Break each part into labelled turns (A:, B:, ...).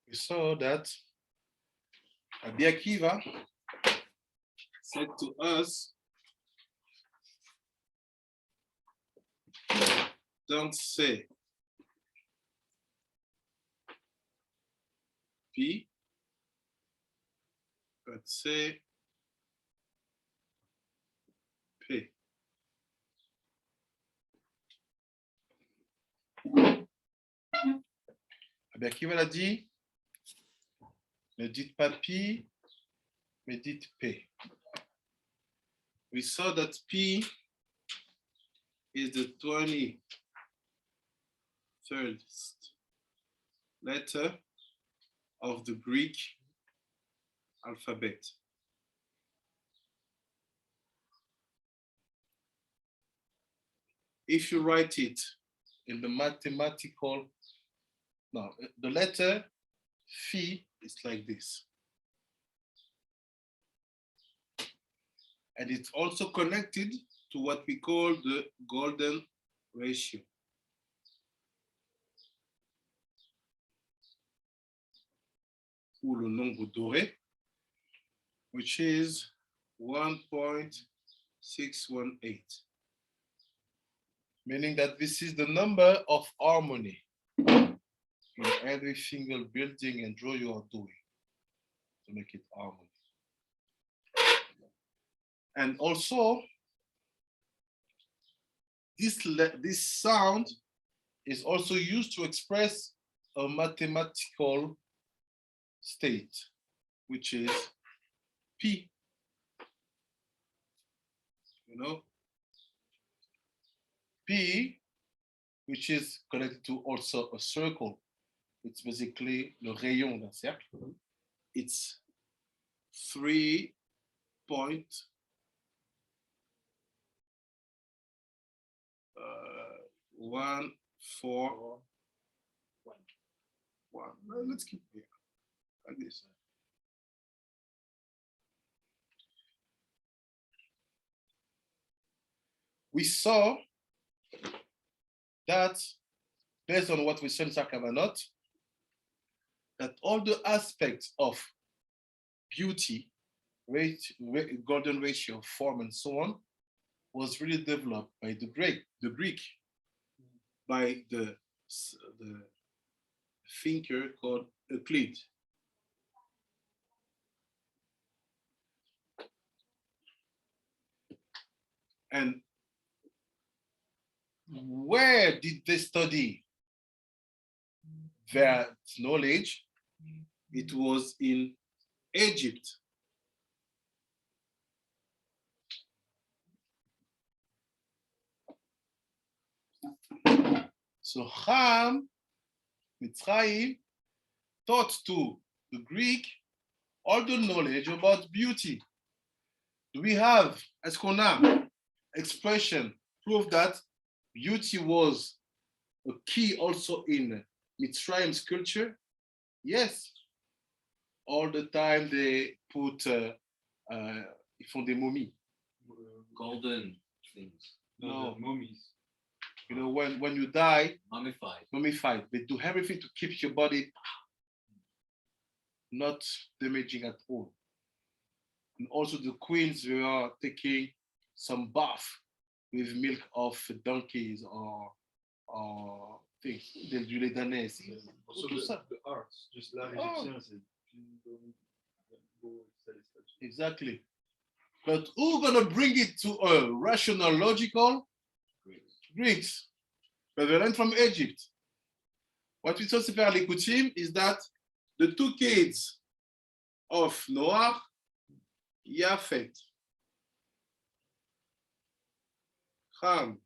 A: we saw that Akiva said to us, don't say P, but say P. Akiva l'a dit, ne dites pas P, mais dites P. We saw that P is the 23rd letter of the Greek alphabet. If you write it in the mathematical, no, the letter phi is like this. And it's also connected to what we call the golden ratio. Ou le nombre doré, which is 1.618. Meaning that this is the number of harmony in every single building and draw you are doing to make it harmony. And also, this sound is also used to express a mathematical state, which is P. You know, P, which is connected to also a circle. It's basically le rayon d'un cercle. It's 3.14. Let's keep it like this. We saw that based on what we said in Mazalot, that all the aspects of beauty, golden ratio, form, and so on, was really developed by the Greek, by the thinker called Euclid. And where did they study their knowledge? It was in Egypt. So Cham, Mitzrayim, taught to the Greek all the knowledge about beauty. Do we have, as Kona, expression, proof that beauty was a key also in Mitzrayim's culture? Yes. All the time they put, ils font des momies.
B: Golden things.
A: No,
C: mummies.
A: You know, when you die,
B: Mummified.
A: they do everything to keep your body not damaging at all. And also the queens were taking some bath with milk of donkeys or things, du lait d'ânesse.
C: Also the arts, just l'art égyptien, c'est beau,
A: Exactly. But who's gonna bring it to a rational, logical? Greeks. But they learned from Egypt. What we saw Sefer HaLikutim is that the two kids of Noah, Yafet, Cham,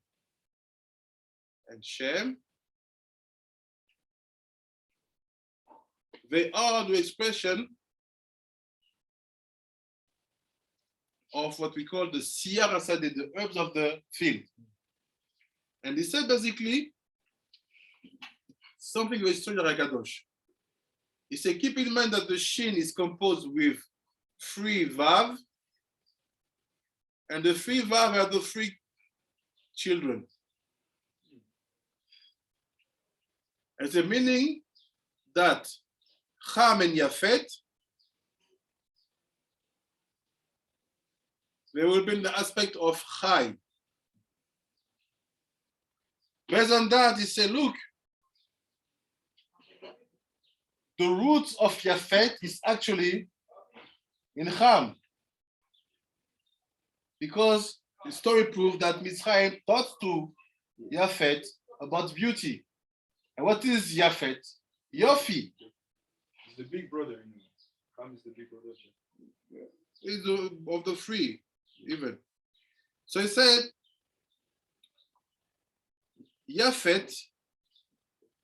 A: and Shem, they are the expression of what we call the siyar hasadeh, the herbs of the field. And he said basically something very strange like Kadosh. He said, keep in mind that the shin is composed with 3 vav, and the 3 vav are the 3 children. And the meaning that Cham and Yafet, they will be in the aspect of Chai. Based on that, he said, look, the roots of Yafet is actually in Cham. Because the story proved that Mitzrayim taught to Yafet about beauty. And what is Yafet? Yofi.
C: It's the big brother. Cham is the big brother.
A: Is of the three, even. So he said, Yafet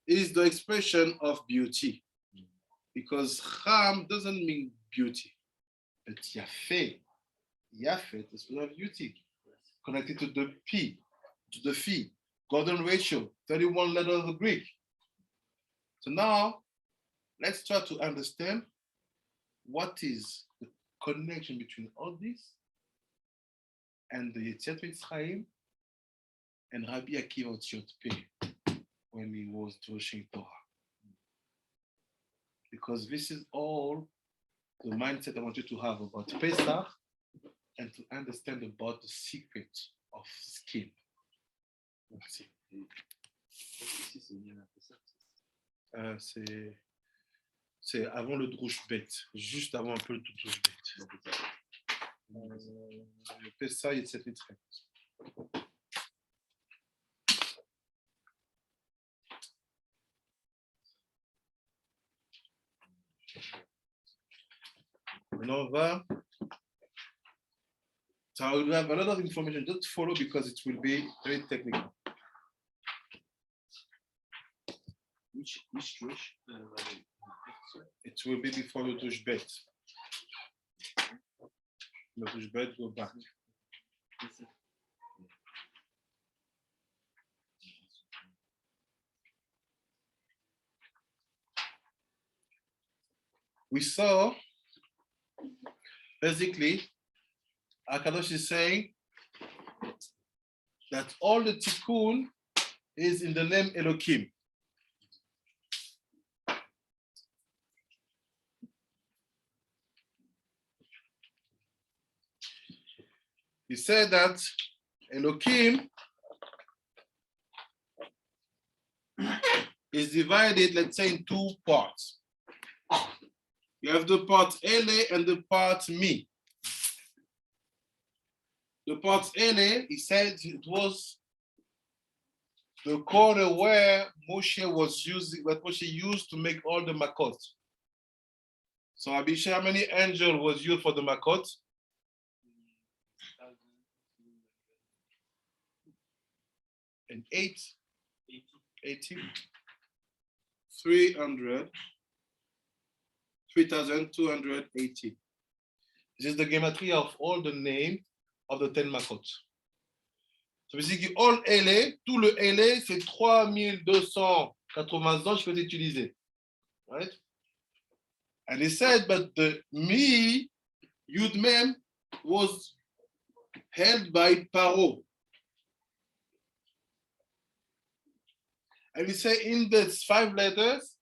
A: is the expression of beauty. Because Cham doesn't mean beauty. But Yafet is full of beauty. Connected to the P, to the Phi, golden ratio, 31 letters of the Greek. So now, let's try to understand what is the connection between all this and the Yetziat Mitzrayim and Rabbi Akiva when he was teaching Torah. Because this is all the mindset I want you to have about Pesach and to understand about the secret of skin. Merci. C'est avant le Drush Bet, juste avant un peu le Drush Bet. Pesah et cette lettre. Maintenant, on va. So I will have a lot of information. Just follow because it will be very technical. Which Drush? It will be before the Drush Bet. The Drush Bet go back. We saw, basically, Akadosh is saying that all the tikkun is in the name Elohim. He said that Elohim is divided, let's say, in two parts. You have the part Ele and the part Me. The part Ele, he said it was the corner where Moshe was using, what Moshe used to make all the makot. So Abishai, how many angels was used for the makot? And 80. 3,280. This is the gematria of all the name of the 10 makot. So basically, all LA, tout le LA, c'est 3280 ans, je peux utiliser. Right? And he said, but the me, Yud Mem, was held by Paro. And he said, in these 5 letters,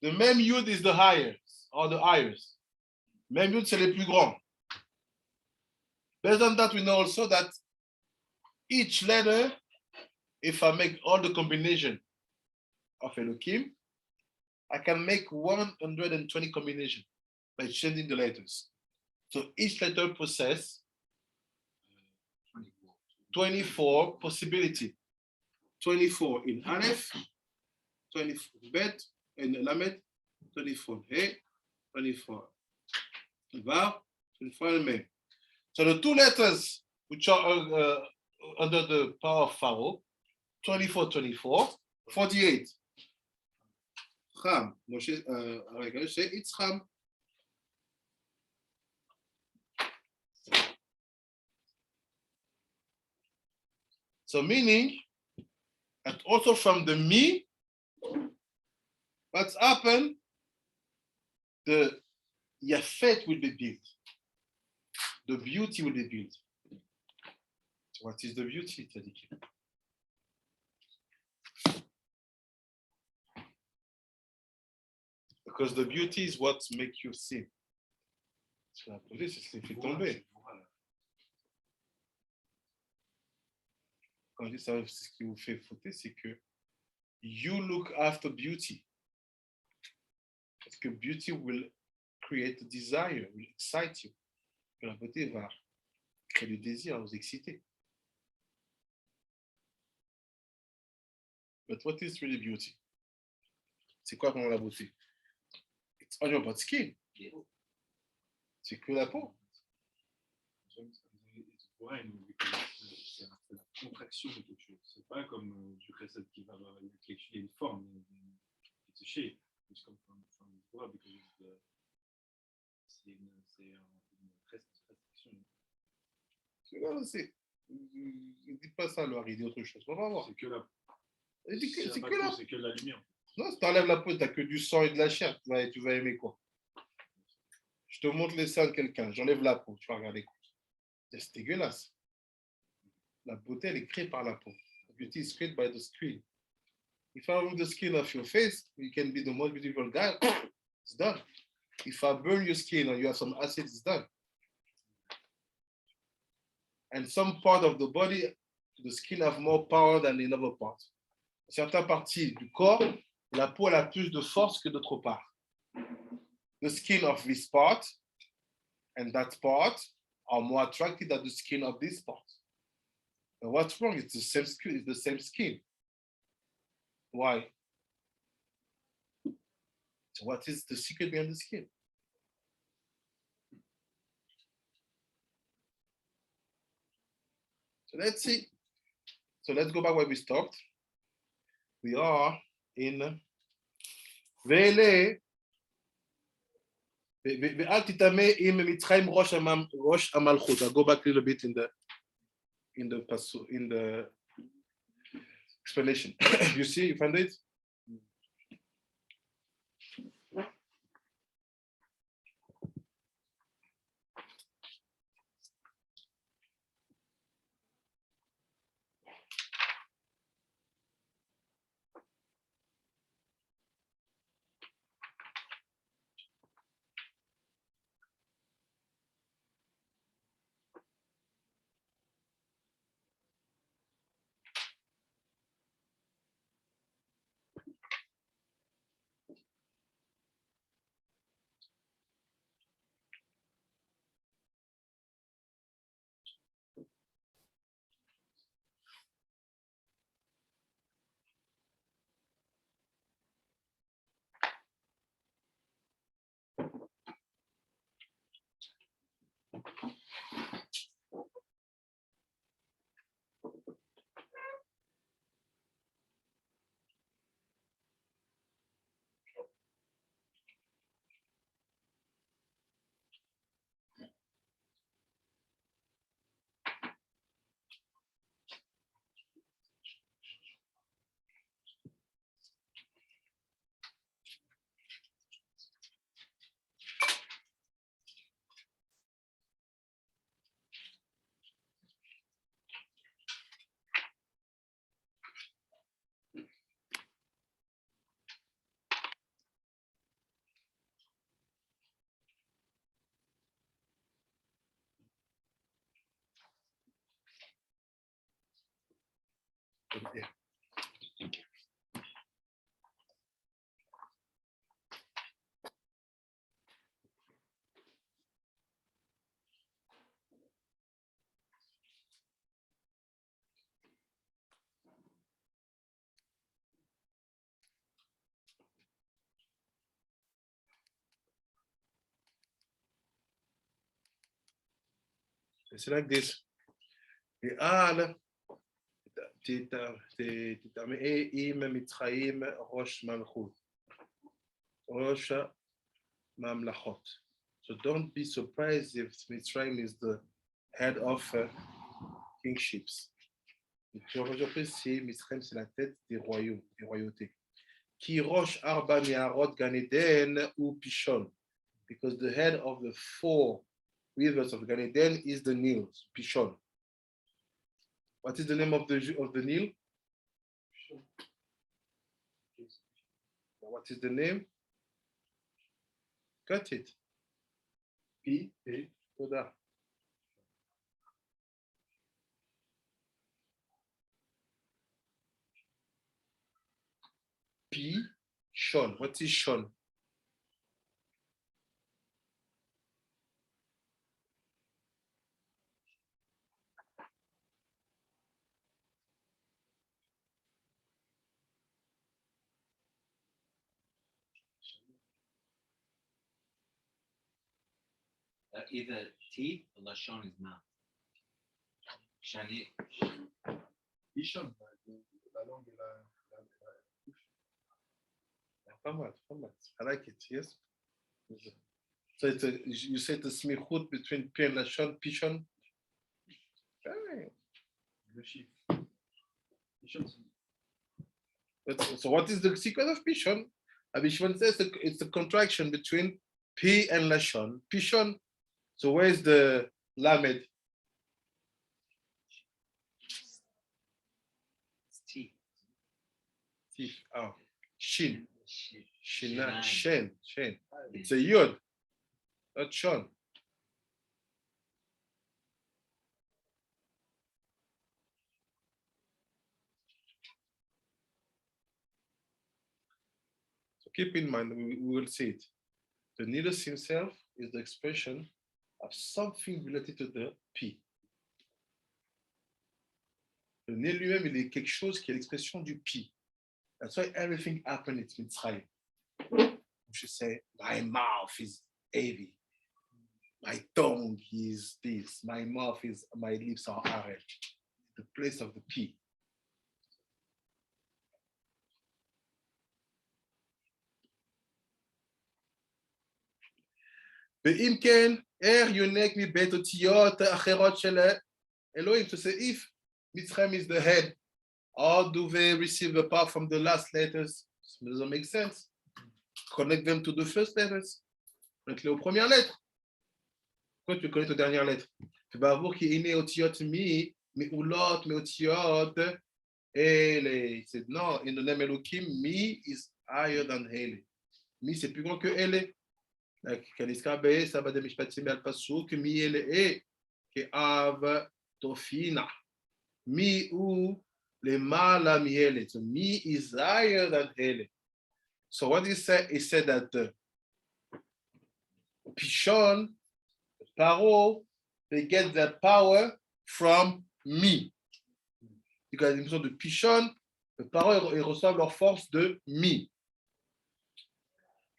A: the Mem Yud is the highest, or the highest. Mem Yud, c'est les plus grands. Based on that, we know also that each letter, if I make all the combination of Elohim, I can make 120 combinations by changing the letters. So each letter possesses 24 possibilities. 24 in Aleph, 24 Bet, in Lamed, 24 He, 24 Vav, 24 Mem. So the 2 letters which are under the power of Pharaoh, 24, 24, 48. Cham, Moshe, say it's Cham. So meaning, and also from the me, what's happened, the Yafet will be built. The beauty will be built. What is the beauty, Tzadikim? Because the beauty is what makes you sin. Parce que la beauté, c'est ce qui fait tomber. Quand je dis ça, ce qui vous fait fauter, c'est que you look after beauty. Parce que beauty will create desire, will excite you. Que la beauté va créer du désir, vous exciter. But what is really beauty? C'est quoi vraiment la beauté? It's on your body skin.
B: Yeah.
A: C'est que la peau.
C: C'est la contraction de quelque chose. C'est pas comme du chesed qui va avoir une forme. It's a shape. It's come from Torah because c'est une restriction.
A: Non, c'est. Il ne dit pas ça, alors il dit autre chose. On va voir.
C: C'est que la.
A: C'est
C: que la lumière.
A: Non, si tu enlèves la peau, tu n'as que du sang et de la chair. Tu vas aimer quoi? Je te montre les seins de quelqu'un, j'enlève la peau, tu vas regarder quoi? C'est dégueulasse. La beauté, elle est créée par la peau. The beauty is created by the skin. If I remove the skin of your face, you can be the most beautiful guy. It's done. If I burn your skin and you have some acid, it's done. And some part of the body, the skin have more power than another part. Certaines parties du corps, la peau elle a plus de force que d'autres parts. The skin of this part and that part are more attractive than the skin of this part. And what's wrong? It's the same skin. It's the same skin. Why? So what is the secret behind the skin? So let's see. So let's go back where we stopped. We are in Vele. I'll go back a little bit in the explanation. You see, you find it? Yeah. It's like this. תטמאי מצרים ראש מלכות, ראש ממלכות. So don't be surprised if Mitzrayim is the head of kingships. Mitzrayim c'est la tête des royaumes, des royautés. Ki rosh arba mi'arot Gan Eden ou Pishon, because the head of the 4 rivers of Gan Eden is the Nile, Pishon. What is the name of the Nile? What is the name? Got it.
C: P, P.
A: תודה. P, Sean. What is Sean?
B: Either T or Lashon is not. Shani.
C: Ishon, la langue et la
A: Famat. I like it, yes? So you say the smichut between P and Lashon, Pishon? Okay.
C: le chiffre. Ishon,
A: So what is the secret of Pishon? Abishwan says it's a contraction between P and Lashon. Pishon. So where's the Lamed?
B: It's T.
A: T. Oh, Shin. Shina.
B: Shin.
A: Shen. It's a Yod, not Shon. So keep in mind, we will see it. The Nidus himself is the expression of something related to the P. Le nez lui-même, il est quelque chose qui est l'expression du P. That's why everything happened in Mitzrayim. You should say, my mouth is heavy. My tongue is this. My lips are arid. The place of the P. ואם כן, יונק מבית אותיות אחרות של אלוהים. To say, if Mitzrayim is the head, how do they receive the power from the last letters? It doesn't make sense. Connect them to the first letters. Connect-les aux premières lettres. Pourquoi tu connectes aux dernières lettres? Tu vas voir qu'il est né otiyot mi, me'ulot, me'otiyot, ele. He said, no, in the name HaLikutim, mi is higher than ele. Mi, c'est plus grand que ele. Kaniska be, saba de mishpatim al pasuk, mi ele e, ke av tofina. Mi u le mala mi ele. So mi is higher than ele. So what he said that Pishon, Paro, they get their power from mi. Because in de Pishon, le Paro, ils reçoivent leur force de mi.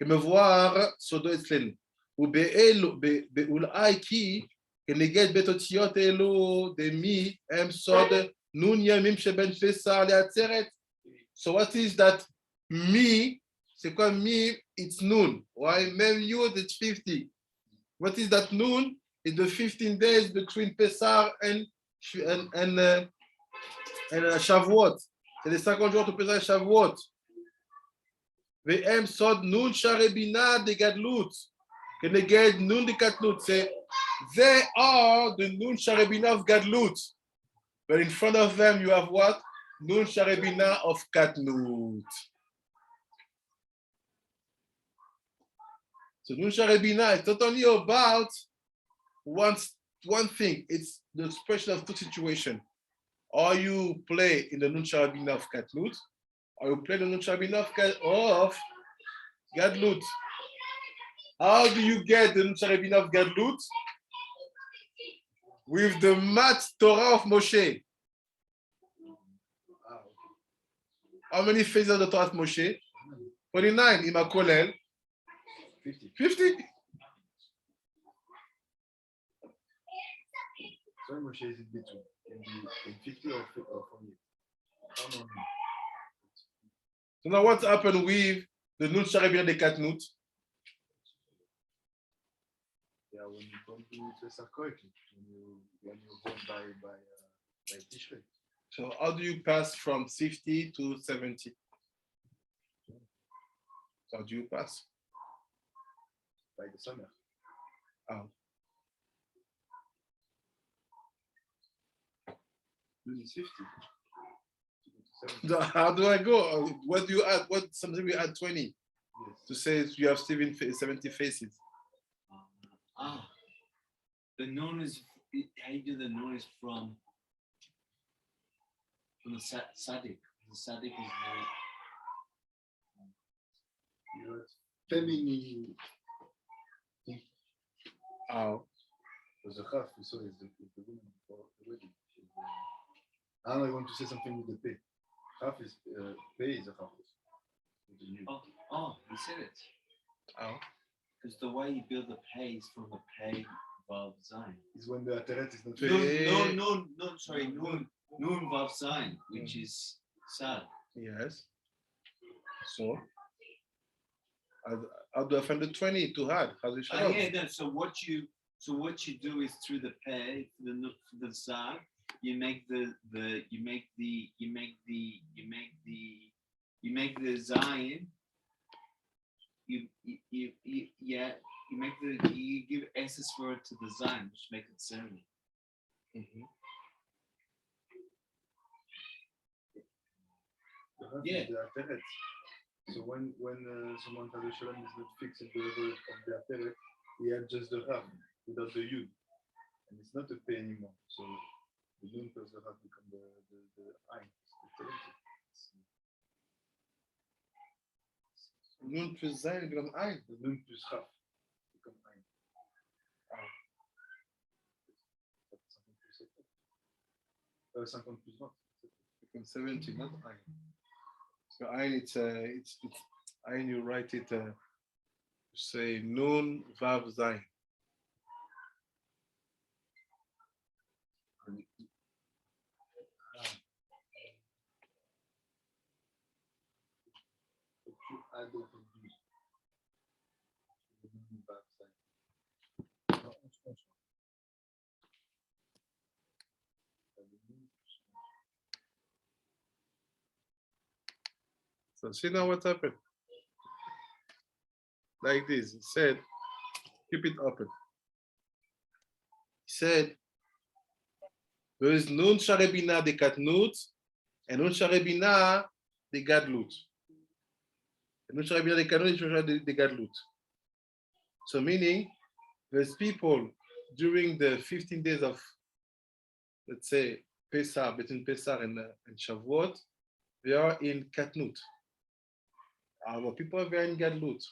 A: Et me voir, Sodo Etzlen. Ou be'ulai ki, que neget betotiot elo de mi, em sod, nun yamim sheben Pesah le'atzeret. So what is that mi? C'est quoi mi? It's noon. Why? Même yud, it's 50. What is that noon? It's the 15 days between Pesach and Shavuot. C'est les 50 jours de Pesach et Shavuot. Ve'em sod nun sharebina de gadlut. Keneged nun de katlut. Say, they are the nun sharebina of gadlut. But in front of them, you have what? Nun sharebina of katnut. So nun sharebina is not only about one thing. It's the expression of two situations. Or you play in the nun sharebina of katnut, or you play the nun sharebina of gadlut. How do you get the nun sharebina of gadlut? With the mat Torah of Moshe. How many phases of the Torah of Moshe? 49. Ima kolel. 50.
C: So Moshe is in between. Can 50 or 48? Oh, no.
A: So now what's happened with the Nun Sharebina de Katnut?
C: Yeah, when you don't do Pesach correctly, when you go by Tishrei.
A: So how do you pass from 50 to 70? So how do you pass?
C: By the summer.
A: How?
C: It's 50.
A: So how do I go? What do you add? What something we add 20? to say you have 70 faces.
B: The nun is, how you do the nun is from the tzaddik. The tzaddik is
C: feminine.
A: Oh.
C: So the Chaf, we saw, is the woman for the wedding. And I want to say something with the pay. Chaf is pay is a Chaf.
B: Oh, you said it.
A: Oh.
B: Because the way you build the pay is from the pay vav zayin.
C: Is when the ateret is not.
B: Nun vav zayin, which is sad.
A: Yes. So, how do I find the 20 to add?
B: So what you do is through the pay for the zag, you make the zayin. You give access for it to the zayin, which makes it 70.
C: Yeah. The ateret. So when someone has a shalom is not fixed in the level of the ateret, he adds just the half without the yud, and it's not a pay anymore. So the nun plus the half become the ayin.
A: Nun plus zayin become ayin.
C: The nun plus half become ayin. Oh. 50 plus 20.
A: Become 70, not ayin. So ayin, it's ayin. You write it. Say nun vav zayin.
C: Add the
A: So see now what happened. Like this. He said, keep it open. He said, there is nun sharebina de katnut and nun sharebina de gadlut. Nun sharebina de katnut and de gadlut. So meaning, there's people during the 15 days of, let's say, Pesah, between Pesah and Shavuot, they are in katnut. Our people are in gadlut.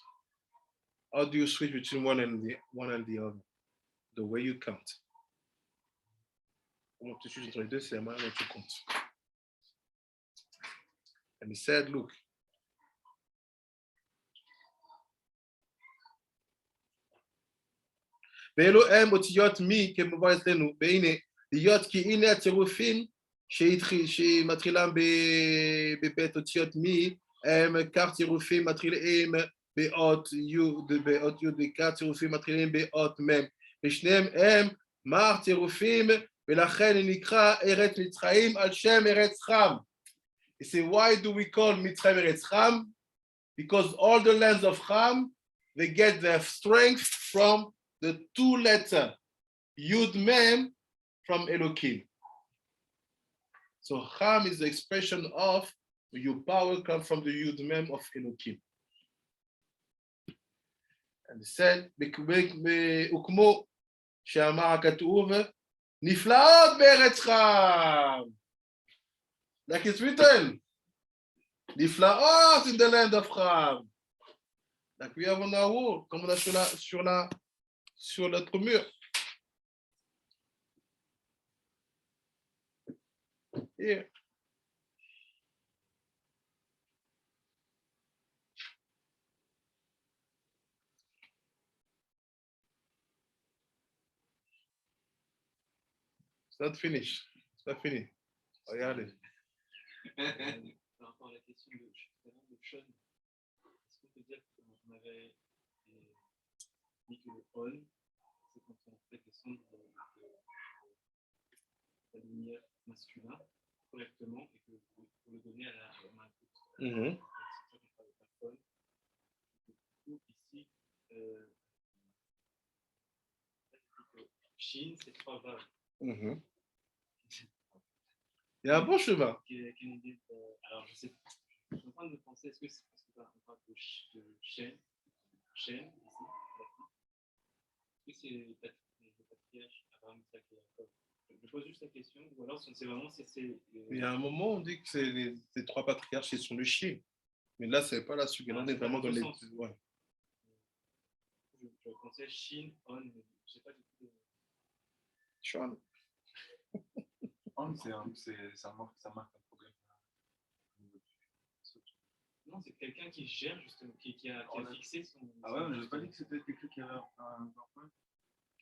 A: How do you switch between one and the other? The way you count. Comment tu switches entre les deux, c'est la manière dont tu comptes. And he said, look. ואלוהם אותיות מי כמובן אצלנו, והנה, להיות כי הנה הצירופים שמתחילים בבית אותיות מי, הם כך צירופים מתחילים באות י' וכך צירופים מתחילים באות מ', ושניהם הם מר צירופים, ולכן נקרא ארץ מצרים על שם ארץ חם. You see, why do we call מצרים ארץ חם? Because all the lands of Cham, they get their strength from the two letter Yud Mem from Elohim. So Cham is the expression of your power comes from the Yud Mem of Elohim. And he said, וכמו שאמר הכתוב, נפלאות בארץ חם. Like it's written, נפלאות in the land of Cham. Like we have on our wall, comme on a sur notre mur. Here. It's not finished. It's not finished. Regardez.
D: Par rapport à la question de Cham, est-ce qu'on peut dire qu'on avait dit que le on, c'est quand on fait descendre la lumière masculin correctement et que pour le donner à la malkout. C'est ça qu'on parle de on. Du coup, ici, Shin, c'est 3 vagues.
A: Il y a un bon chemin.
D: Alors, je sais pas. Je suis en train de penser, est-ce que c'est parce qu'on parle de Shem, ici, est-ce que c'est les patriarches Abraham, Isaac et Jacob? Je pose juste la question, ou alors c'est vraiment
A: Il y a un moment, on dit que c'est les trois patriarches qui sont le chien. Mais là, c'est pas la suite. Là, on est vraiment dans les. Ouais.
D: Je pensais Shin, On, mais je sais pas du tout.
A: Sean.
C: Ça marque un problème.
D: Non, c'est quelqu'un qui gère justement, qui a fixé son.
C: Ah ouais, mais je n'ai pas dit que c'était quelqu'un qui avait un point.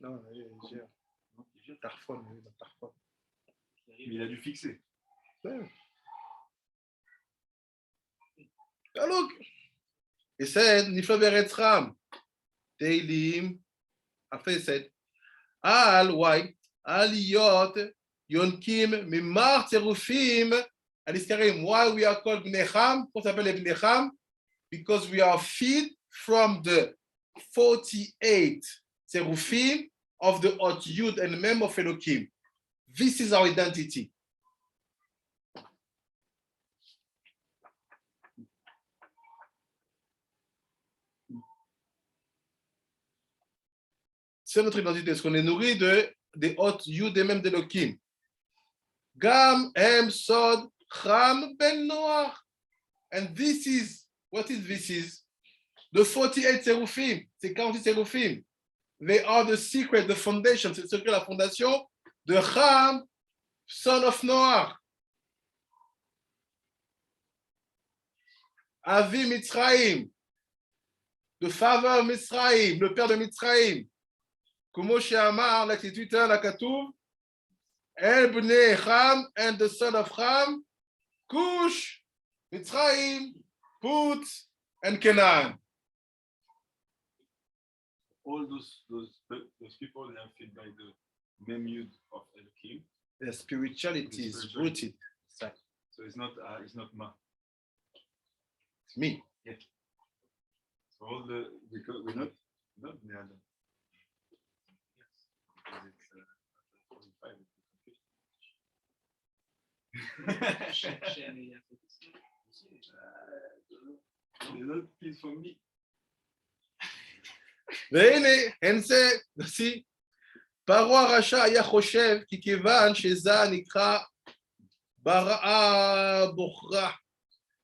A: Non, il gère.
C: Non, il gère.
A: Tarfon, oui, Tarfon.
C: Mais il a dû fixer.
A: Ouais. Alors, et c'est Niflo Beretzram. Teilim. Après, c'est Al, why? Aliyot, Yonkim, Mimar, Terufim. Aliskarim, why we are called Bnecham? Pourquoi on s'appelle les Bnecham? Because we are feed from the 48 Terufim of the Ot Yud and Mem of Elohim. This is our identity. C'est notre identité, parce qu'on est nourri des Ot Yud et même d'Elohim. Gam, Em, Sod, Cham, Ben Noach. And this is, what is this is? The 48 Seraphim, c'est 48 Seraphim. They are the secret, the foundation, c'est le secret, la fondation de Cham, son of Noach. Avi Mitzrayim, the father of Mitzrayim, le père de Mitzrayim. Como she'amar, like it's written, like Katuv, El bnei Cham, and the son of Cham, Cush, Mitzrayim, Put, and Canaan.
C: All those people, they are fed by the Mem Yud of Elohim.
A: The spirituality is rooted.
C: So it's not Ma.
A: It's me.
C: Yeah. So all the, because we're not Bnei Adam. Because it's 45.
D: Shem et Yafet aussi.
C: They're not please for me.
A: והנה, הן זה, נשיא, פרעה הרשע היה חושב, כי כיוון שזה נקרא בראה בוחרה,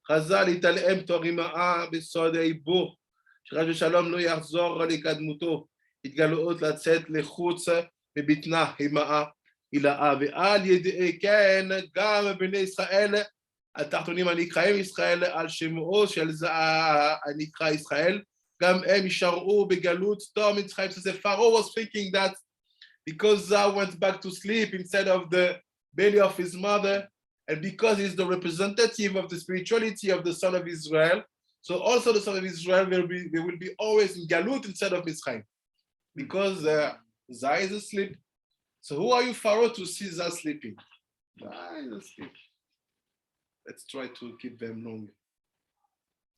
A: חז"ל התעלם תואר עמאה בסוד העיבור, שחס ושלום לא יחזור לקדמותו, התגלעות לצאת לחוץ מבטנה עמאה הילאה, ועל ידי כן גם בני ישראל, התחתונים הנקראים ישראל, על שמו של זה הנקרא ישראל, גם הם יישארו בגלות תום מצרים. So the Pharaoh was thinking that because Zah went back to sleep inside of the belly of his mother, and because he's the representative of the spirituality of the son of Israel, so also the son of Israel they will be always in galut inside of Mitzrayim, because Zah is asleep. So who are you, Pharaoh, to see Zah sleeping? Zah is asleep. Let's try to keep them long.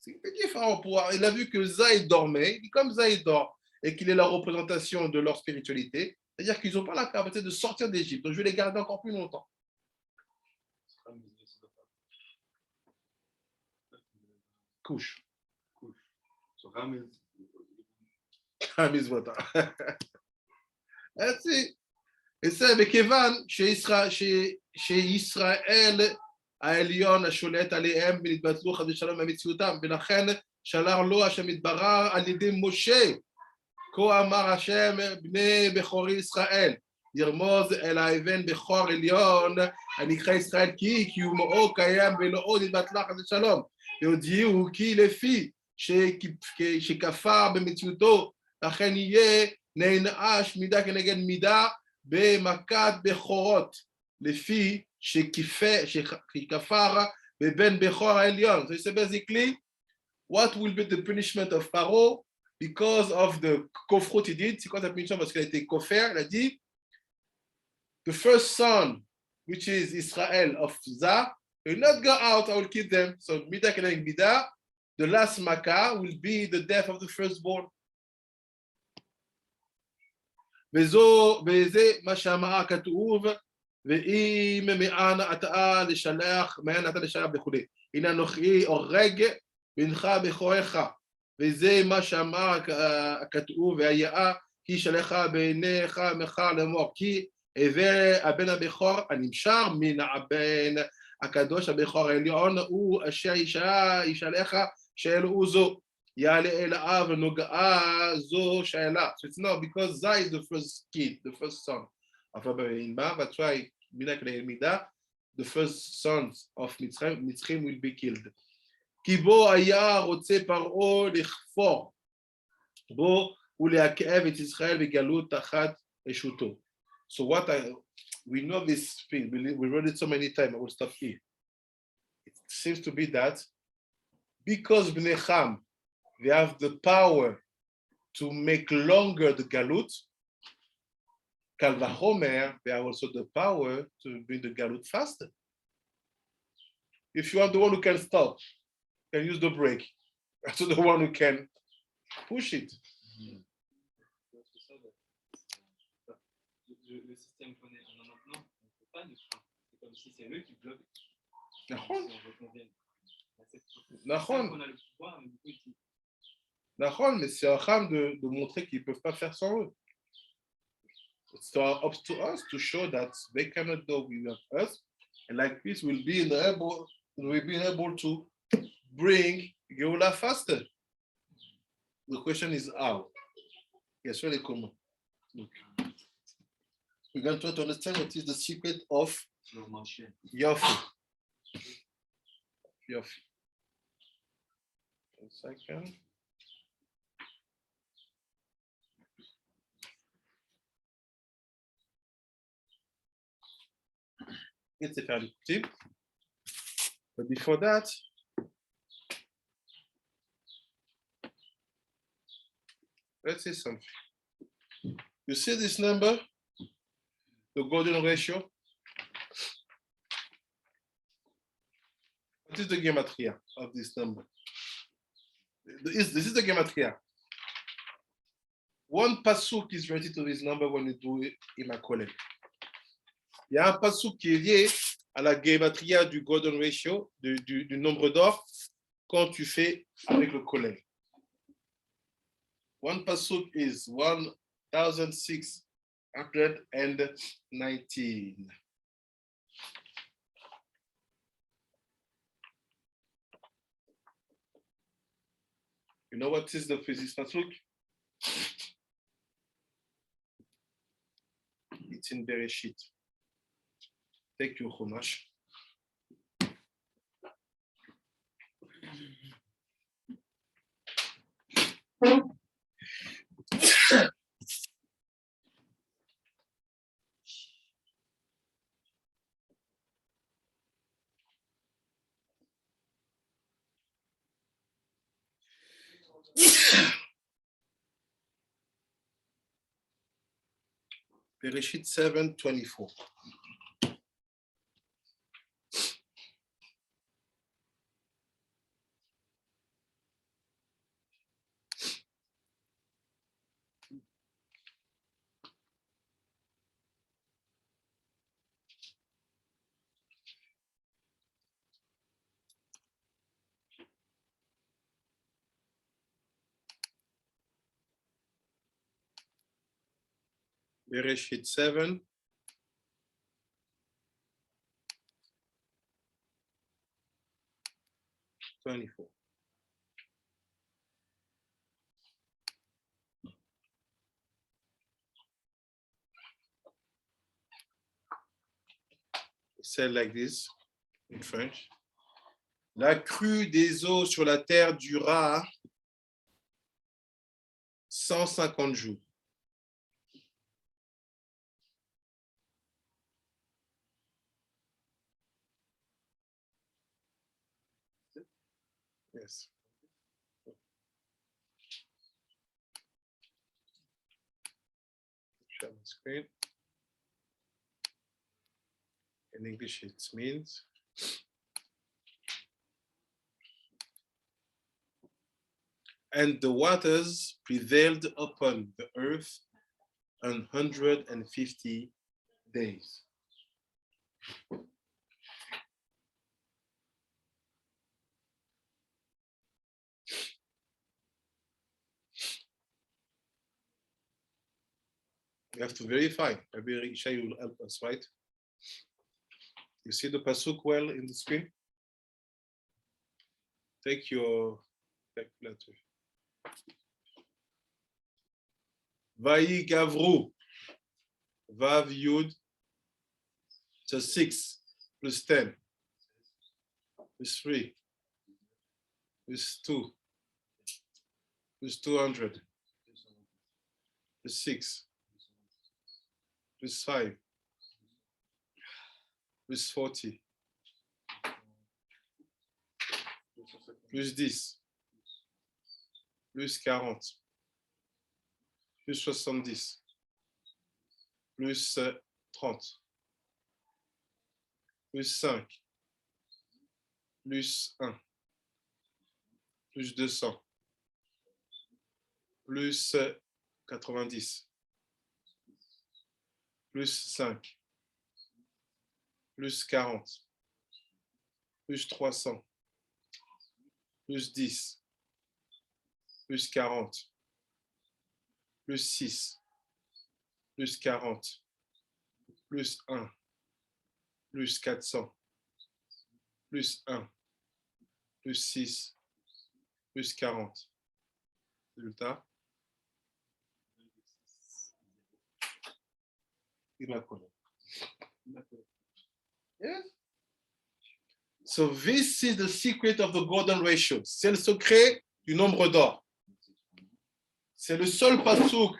A: Il a vu que Zah dormait, et comme Zah dort et qu'il est la représentation de leur spiritualité, c'est-à-dire qu'ils n'ont pas la capacité de sortir d'Égypte, donc je vais les garder encore plus longtemps. Couche.
C: So Ram
A: is what? Et c'est מכיוון שישראל העליון השולט עליהם ונתבטלו חס ושלום במציאותם, ולכן שלח לו השם יתברך על ידי משה, כה אמר השם בני בכורי ישראל, ירמוז אל האבן בכור עליון הנקרא ישראל, כי קיומו קיים ולא נתבטלה חס ושלום, והודיעו כי לפי שכפר במציאותו, לכן יהיה נענש מידה כנגד מידה במכת בכורות, לפי שכפר בבן בכור העליון. So it's basically what will be the punishment of Pharaoh because of the kofrut he did. C'est quoi la punition? Parce qu'il a été kofer. Il a dit the first son, which is Israel of Zah, will not go out, I will kill them. So mida keneged mida, the last makkah will be the death of the firstborn. וזה מה שאמר הכתוב, ואם מאן אתה לשלח, מאן אתה לשלח וכו'. הנה אנוכי הורג בנך בכורך, וזה מה שאמר הכתוב, והיה כי שלך בעיניך מחר לאמור, כי הווה הבן הבכור הנמשר מן הבן הקדוש הבכור העליון, הוא אשר ישאלך שאל הוא זו, יעלה אל האב ונוגעה זו שאלה. So it's not because Zai is the first kid, the first son of Rabbi Inba, that's why the first sons of Mitzrayim will be killed. כי בו היה רוצה פרעה לכפור, בו ולעכב את ישראל בגלות תחת רשותו. So what we know this thing, we read it so many times, I will stop here. It seems to be that because Bnei Cham, they have the power to make longer the galut, Kal Vachomer, they have also the power to bring the galut faster. If you are the one who can stop, can use the brake, to the one who can push it.
D: Le système qu'on a maintenant, on ne peut pas nous freiner. C'est comme si c'est eux qui bloquent.
A: Nachon.
D: On a le pouvoir, mais du coup, ils...
A: Nachon, mais c'est un Cham de montrer qu'ils ne peuvent pas faire sans eux. It's up to us to show that they cannot do without us, and like this, we'll be able to bring Geula faster. The question is how. Yes, really common. Look. We're going to try to understand what is the secret of Yafet. Yafet. 1 second. It's Sefer HaLikutim. But before that, let's see something. You see this number? The golden ratio. What is the gematria of this number? This is the gematria. One pasuk is related to this number when you do it in a collègue. Il y a un pasuk qui est lié à la gematria du golden ratio, du nombre d'or, quand tu fais avec le collègue. One pasuk is 1619. You know what is the physics pasuk? It's in Bereshit. Take your chumash. Bereshit 7:24. Bereshit 7. It said like this in French. La crue des eaux sur la terre dura 150 jours. Yes. Share my screen. In English, it means and the waters prevailed upon the earth 150 days. We have to verify. Maybe Isha will help us, right? You see the pasuk well in the screen? Take your calculator. Vayi Gavru. Vav Yud. So 6 plus 10 plus 3 plus 2 plus 200 plus 6 plus 5 plus 40 plus 10 plus 40 plus 70 plus 30 plus 5 plus 1 plus 200 plus 90 plus 5 plus 40 plus 300 plus 10 plus 40 plus 6 plus 40 plus 1 plus 400 plus 1 plus 6 plus 40. Résultat. Yes. So this is the secret of the golden ratio. C'est le secret du nombre d'or. C'est le seul pasuk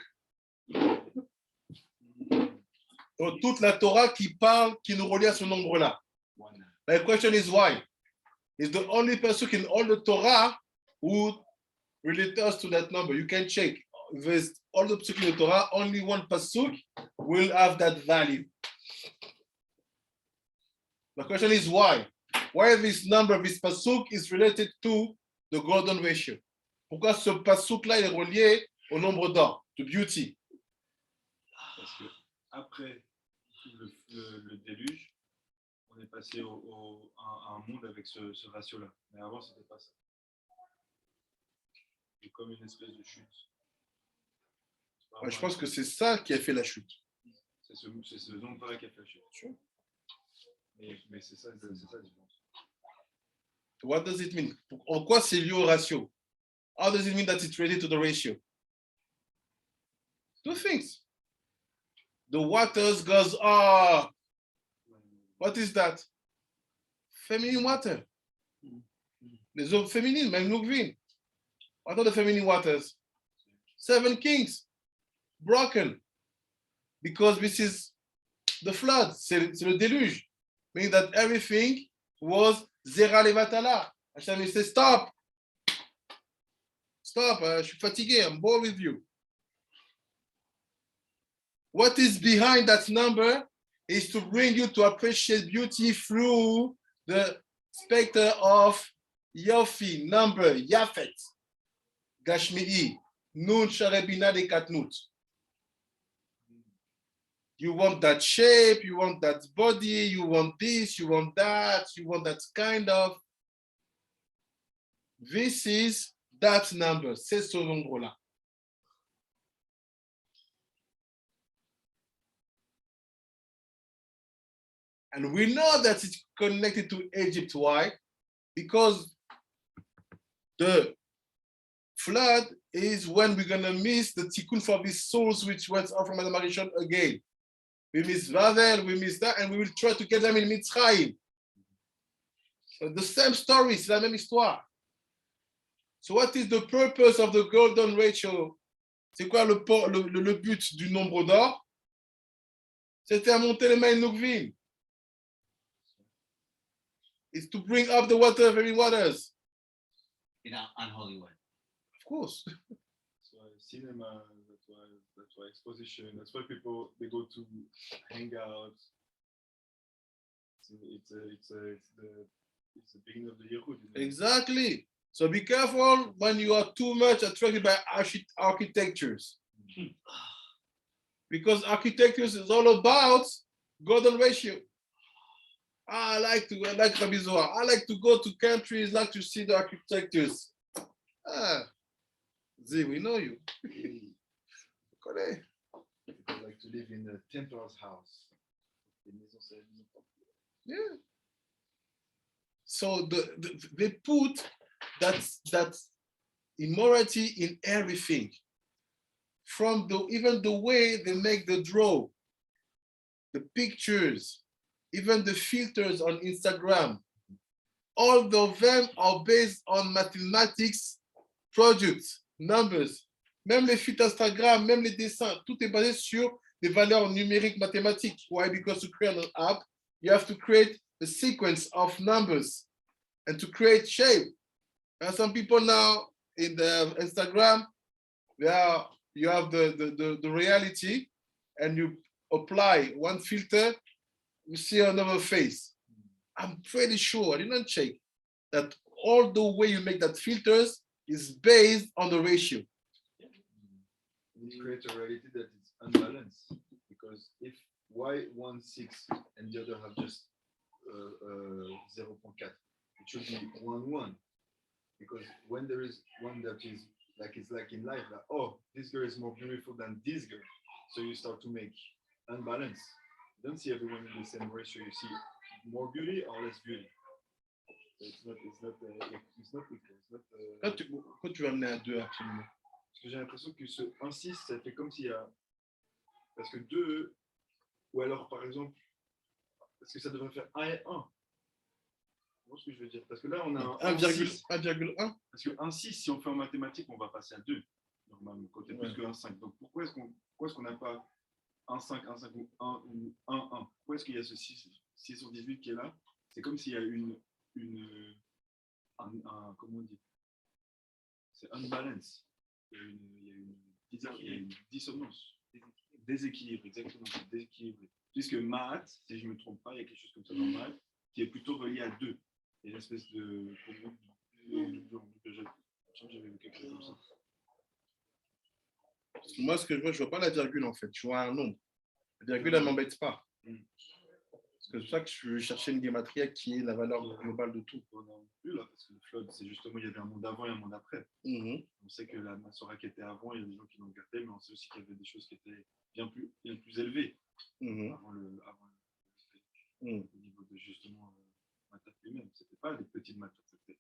A: dans toute la Torah qui nous relie à ce nombre-là. The question is why? It's the only pasuk in all the Torah who relate us to that number. You can check. With all the pasuk in the Torah, only one pasuk will have that value. The question is why? Why this number, this pasuk is related to the golden ratio? Pourquoi ce pasuk-là est relié au nombre d'or, to beauty?
C: Parce que après le déluge, on est passé à un monde avec ce ratio-là. Mais avant, c'était pas ça. C'est comme une espèce de chute.
A: Ouais, je pense que c'est ça qui a fait la chute.
C: C'est ce nombre-là qui a fait la chute.
A: Sure.
C: Mais c'est ça la différence.
A: What does it mean? En quoi c'est lié au ratio? How does it mean that it's related to the ratio? Two things. The waters goes up. What is that? Feminine water. Les eaux féminines, même Nukvin. What are the feminine waters? 7 kings. Broken. Because this is the flood. C'est le déluge. Meaning that everything was Zera Levatala. Hashem says, stop. Stop. Je suis fatigué. I'm bored with you. What is behind that number is to bring you to appreciate beauty through the specter of Yofi, number, Yafet, Gashmi'i, Nun Sharebina de Katnut. You want that shape, you want that body, you want this, you want that kind of. This is that number, c'est ce nombre-là. And we know that it's connected to Egypt. Why? Because the flood is when we're going to miss the tikkun for these souls which went out from Adam Arishon again. We miss Vavel, we miss that, and we will try to get them in Mitzrayim. So the same story, c'est la même histoire. So what is the purpose of the golden ratio? C'est quoi le but du nombre d'or? C'était à monter les mains Nukvim. It's to bring up the water, very waters.
B: In an unholy way.
A: Of course.
C: So cinema, that's why exposition, that's why people, they go to hang out. It's the beginning of the Yehud.
A: Exactly. So be careful when you are too much attracted by architectures. Because architectures is all about golden ratio. I like Rabbi Zohar. I like to go to countries, like to see the architectures. Z, we know you.
E: People like to live in a templar's house.
A: Yeah. So they put that immorality in everything. From even the way they make the draw, the pictures, even the filters on Instagram, all of them are based on mathematics, products, numbers. Même les filtres Instagram, même les dessins, tout est basé sur des valeurs numériques mathématiques. Why? Because to create an app, you have to create a sequence of numbers and to create shape. And some people now in the Instagram, you have the reality and you apply one filter, you see another face. I'm pretty sure, I didn't check, that all the way you make that filters is based on the ratio.
E: It creates a reality that is unbalanced, because if y16 and the other have just 0.4, it should be 1,1. Because when there is one that is like, it's like in life, like, oh, this girl is more beautiful than this girl, so you start to make unbalance. You don't see everyone in the same ratio. You see more beauty or less beauty. So it's not equal. It's not,
A: Quand tu vas amener à 2 absolument.
E: Parce que j'ai l'impression que ce 1,6, ça fait comme s'il y a. Parce que 2, ou alors par exemple, parce que ça devrait faire 1 et 1. Tu vois ce que je veux dire? Parce que là, on a
A: 1,1.
C: Parce que 1,6, si on fait en mathématiques, on va passer à 2. Normalement, côté plus que 1,5. Donc pourquoi est-ce qu'on n'a pas 1,5, 1,5 ou 1 ou 1,1? Pourquoi est-ce qu'il y a ce 6 sur 18 qui est là? C'est comme s'il y a comment on dit? C'est unbalance. Il y a une dissonance. Déséquilibre, exactement. Déséquilibré. Puisque maths, si je ne me trompe pas, il y a quelque chose comme ça dans maths qui est plutôt relié à 2. Il y a une espèce de. J'avais vu quelque chose comme ça.
A: Moi, ce que je vois pas la virgule en fait. Je vois un nombre. La virgule, elle ne m'embête pas. C'est pour ça que je cherchais une gématria qui est la valeur globale de tout.
C: Plus là, parce que le flood, c'est justement, il y avait un monde avant et un monde après. On sait que la Masora qui était avant, il y a des gens qui l'ont gardé, mais on sait aussi qu'il y avait des choses qui étaient bien plus élevées avant le au niveau de justement Matat lui-même. C'était pas des petites Matat, c'était.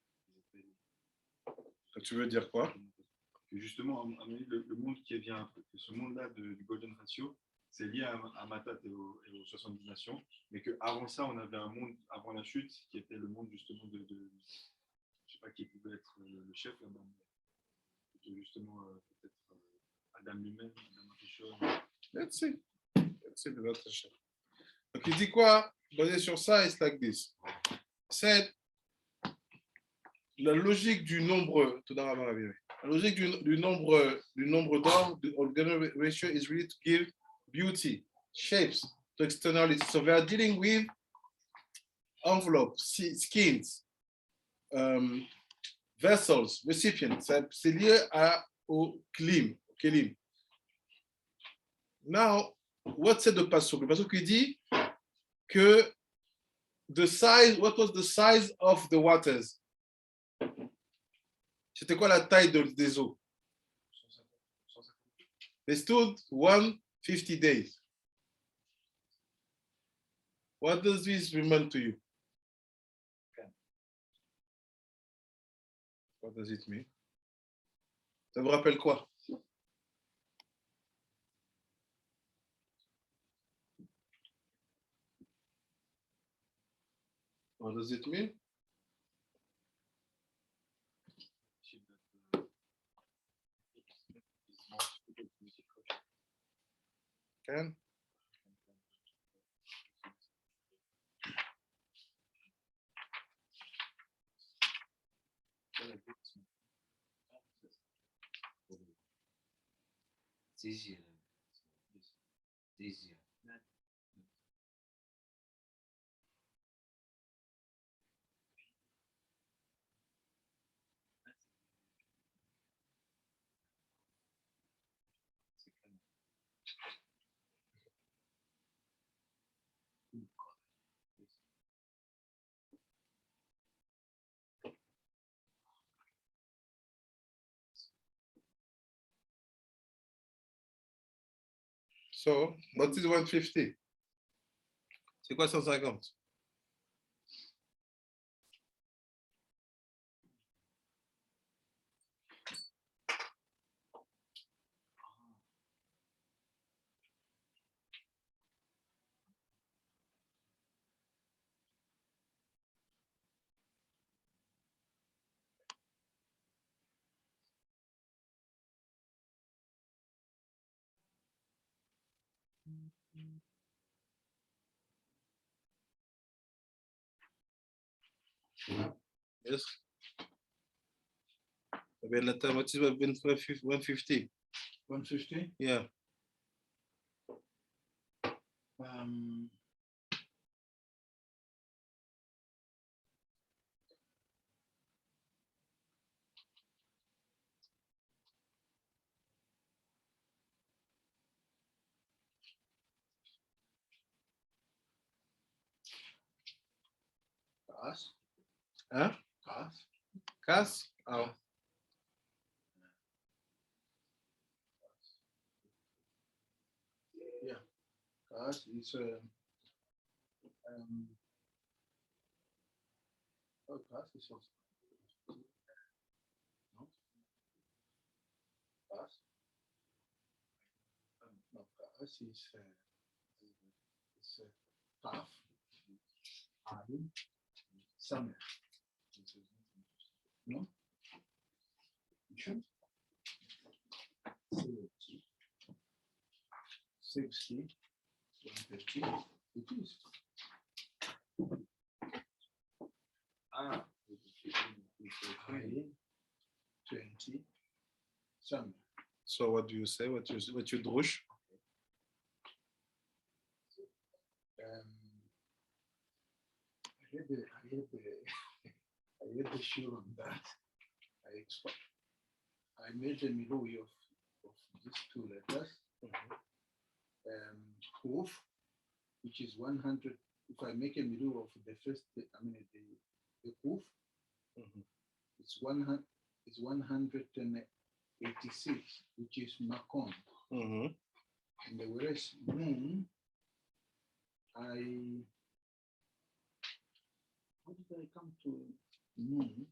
A: Tu veux dire quoi?
C: Que justement, à mon avis, le monde qui vient après, que ce monde-là du Golden Ratio, c'est lié à Matat et aux 70 nations, mais qu'avant ça, on avait un monde, avant la chute, qui était le monde justement de je ne sais pas qui pouvait être le chef là-bas, mais justement peut-être Adam lui-même, Adam Rishon.
A: Let's see. Donc il dit quoi? Basé sur ça, it's like this. C'est la logique du nombre. La logique du nombre d'or, the organal ratio is really to give beauty, shapes to externality. So we are dealing with envelopes, skins, vessels, recipients. C'est lié au kelim. Now, what's the pasuk? Le pasuk qui dit que what was the size of the waters? C'était quoi la taille des eaux? They stood 150 days. What does this remind to you? What does it mean? Ça vous rappelle quoi? What does it mean? Can?
B: It's easier. It's easier.
A: So, what is 150? C'est quoi 150? Yes. What is 150?
F: 150.
A: Yeah.
F: Kas.
A: Hein?
F: Kas.
A: Casse? Ah.
F: Yeah. Kas is Kas is also. No. Kas. No, Kas is Kaf. Ayin. Summer. No. You should. 60, 150. It is.
E: Ah,
F: Ayin. 20. Summer.
A: So what do you say? What you drush?
F: I read the shiur on that. I made the milui of these two letters. Kuf, which is 100. If I make a milui of the first, the kuf, it's 100. It's 186, which is makom.
A: Mm-hmm.
F: And the whereas moon, how did I come to moon?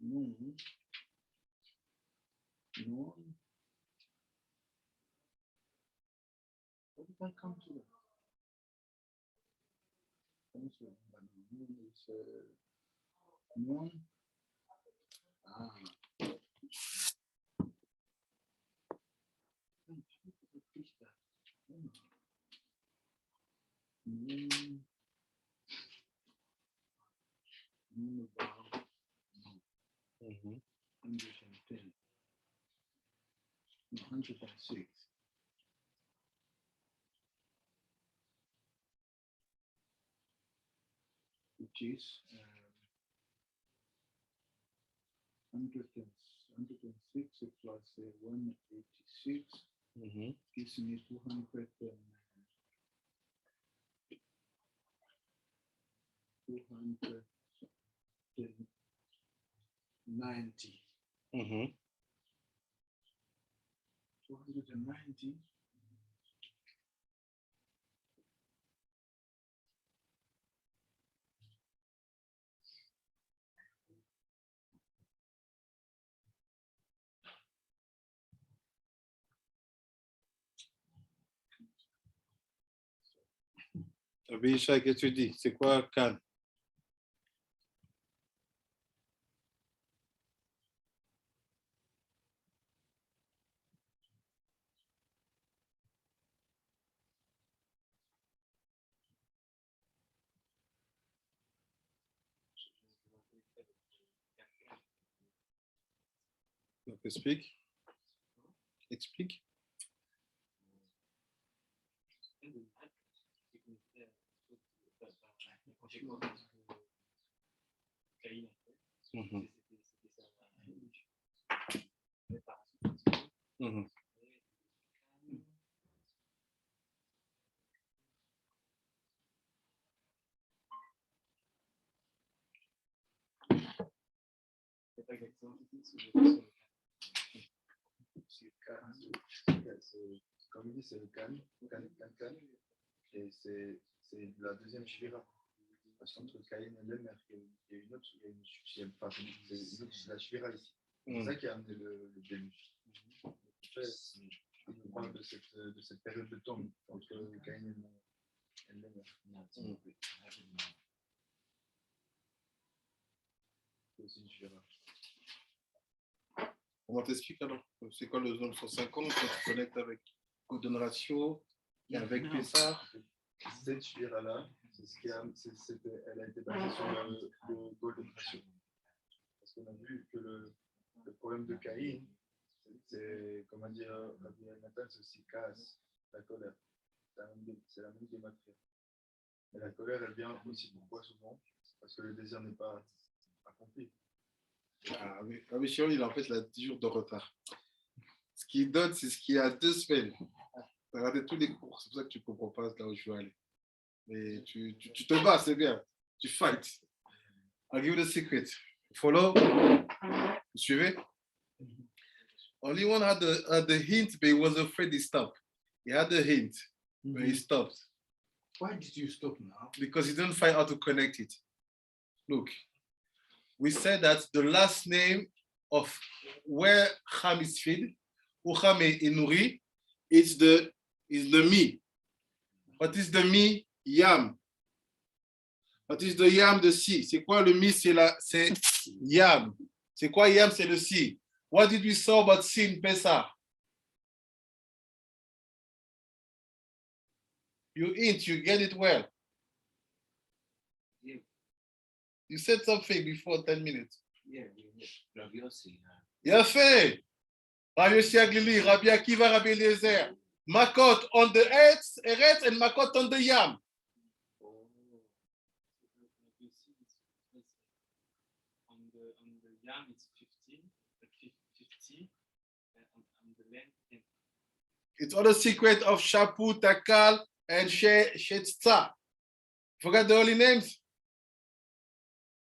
F: Moon. How did I come to that? Moon is moon. Moon about 110, 106. Which is 106 plus 186 gives me 290.
A: Mm-hmm.
F: 290.
A: Abishai, qu'est-ce que tu dis? C'est quoi Khan? Donc, explique. Explique.
E: comme il dit, c'est le Can. Et c'est la deuxième Shvira. Parce qu'entre Caïn et Lemer, il y a une autre, c'est la Shvira ici. C'est ça qui a amené le déluge. En fait, on parle de cette période de temps entre Caïn et Lemer. C'est aussi une Shvira.
A: Comment t'expliques alors? C'est quoi le zone 150 quand tu connectes avec Golden Ratio et avec Pesah?
E: Cette Shvira-là, elle a été basée sur le Golden Ratio. Parce qu'on a vu que le problème de Caïn, c'est, comment dire, Rabbi Nathan, c'est aussi casse, la colère. C'est la même dématria. Et la colère, elle vient aussi pourquoi souvent? Parce que le désir n'est pas accompli.
A: Ah oui, Chiron, il a en fait la 10 jours de retard. Ce qu'il donne, c'est ce qu'il y a 2 semaines. Tu as raté tous les cours, c'est pour ça que tu ne comprends pas là où je veux aller. Mais tu te bats, c'est bien. Tu fight. I'll give you the secret. Follow? Vous suivez? Only one had the hint, but he was afraid he stopped. He had the hint, but he stopped.
F: Why did you stop now?
A: Because he didn't find out to connect it. Look, we said that the last name of where Cham is fed, où Cham est nourri, is the me. What is the me? Yam. What is the yam? The sea. C'est quoi le me? C'est yam. C'est quoi yam? C'est le sea. What did we saw about sea in Pesah? You eat, you get it well.
B: Yeah.
A: You said something before 10 minutes.
B: Yeah, Rabbi Yossi.
A: Yafet. Rabbi Yossi Aglili, Rabbi Akiva, Rabbi Eliezer. Makot on the eretz and Makot on the yam.
D: On the yam it's 15, 50, and on the land 10.
A: It's all the secret of Shapu, Takal, and Shetzah. Forgot the holy names.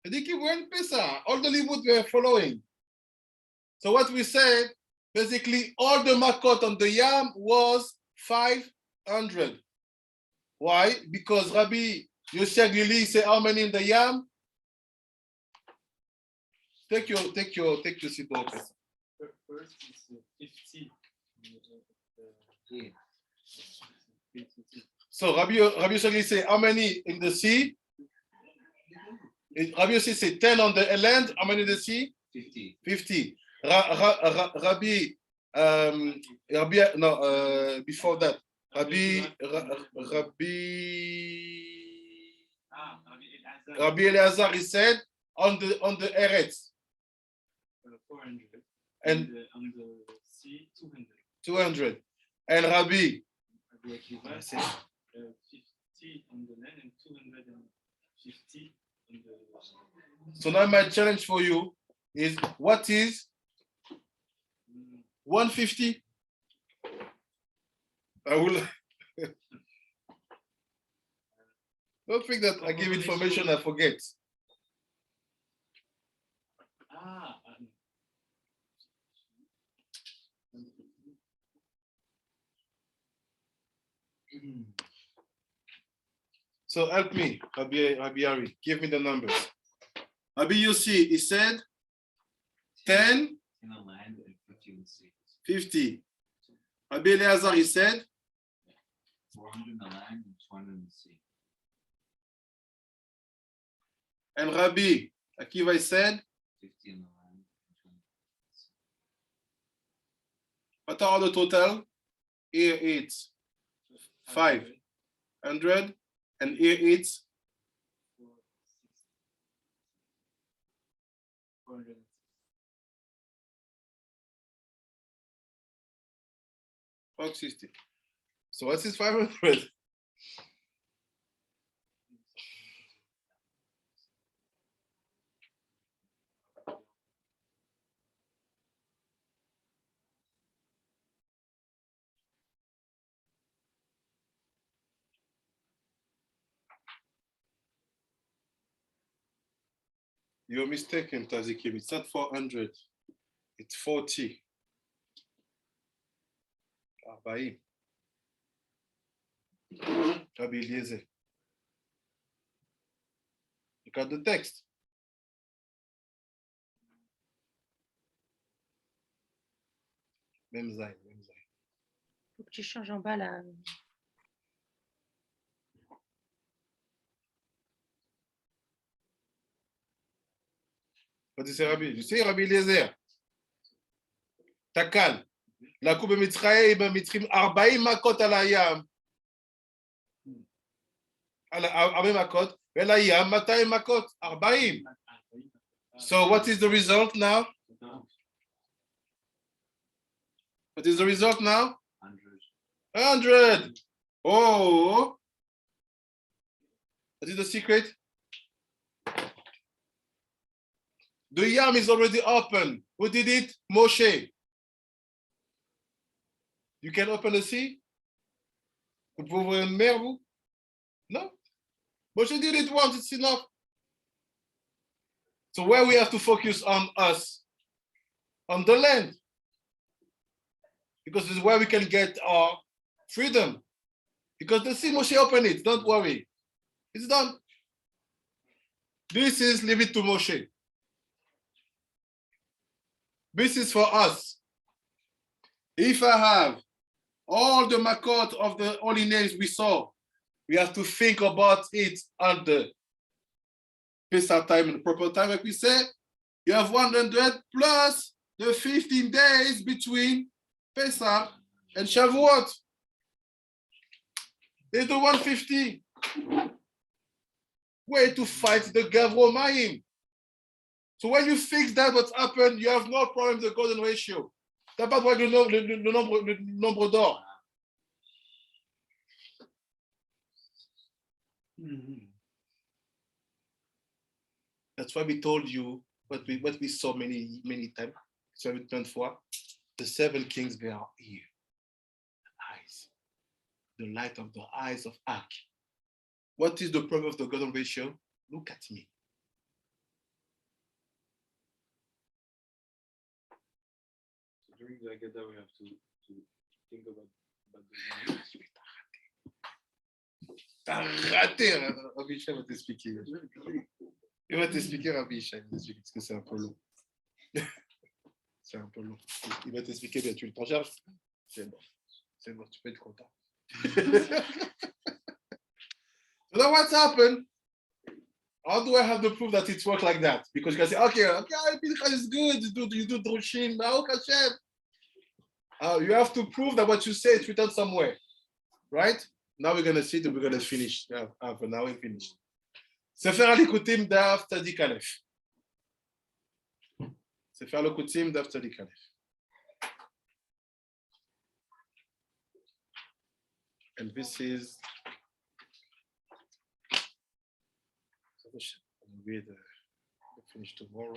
A: I think you were in Pesach. All the Libut were following. So what we said, basically all the Makot on the Yam was 500. Why? Because Rabbi Yossi Aglili said how many in the Yam? Take your seat, Walker.
D: First is 50.
B: Yeah.
A: So Rabbi Yossi Aglili said how many in the sea? Rabbi Yossi said 10 on the land. How many in the sea?
B: 50.
A: 50. Before that, Rabbi Eliezer, he said on the Eretz.
D: 400.
A: And
D: on the sea, 200.
A: 200. And Rabbi
D: Akiva said 50 on the land and 250 on the.
A: So now my challenge for you is what is 150? I will. Don't think that I give information I forget. So help me, Rabbi Ari. Give me the numbers. Rabbi Yossi, he said 10, 50. Rabbi Eliezer, he said
B: 409 and 206.
A: And Rabbi Akiva, he said
B: 50 on the line and 206.
A: what are the total? Here it's 500 and here it's
D: 400.
A: About 60. So what is 500? You're mistaken, Tazikim. It's not 400. It's 40. Wow. 40. Rabbi Eliezer. Look at the text. Même zaï, même zaï.
G: Faut que tu changes en bas là.
A: What is Rabbi? You say Rabbi Eliezer. Takal. La coupe Mitzrayim, Mitzrim, 40 makot al hayam. Al 40 makot. Vel hayam, 200 makot. 40. So what is the result now? What is the result now? 100. Oh. What is the secret? The yam is already open. Who did it? Moshe. You can open the sea? Vous pouvez ouvrir une mer, vous? No. Moshe did it once, it's enough. So where we have to focus on us, on the land. Because this is where we can get our freedom. Because the sea, Moshe opened it, don't worry. It's done. This is leave it to Moshe. This is for us. If I have all the makot of the holy names we saw, we have to think about it at the Pesah time and the proper time. Like we said, you have 100 plus the 15 days between Pesach and Shavuot. There's the 150. Way to fight the Gavromaim. So when you fix that, what's happened, you have no problem with the golden ratio. T'as pas de problème le nombre d'or. That's why we told you what we saw many times. So we turned for the 7 kings, they are here. The eyes. The light of the eyes of Ak. What is the problem of the golden ratio? Look at me.
C: During the Agada, we have to think about the
A: T'as raté, Rabbi Ishai va t'expliquer. Il va t'expliquer, Rabbi Ishai, parce que c'est un peu long. C'est un peu long. Il va t'expliquer, bien, tu le t'en charges. C'est bon, tu peux être content. So now what's happened? How do I have the proof that it works like that? Because you can say, okay, Pinchas is good, you do Drushin, Baruch Hashem. You have to prove that what you say is written somewhere, right? Now we're going to see that we're going to finish. For now, we finished. Sefer HaLikutim Daf Tzadik Aleph. Sefer HaLikutim Daf Tzadik Aleph. And this is we'll finish tomorrow.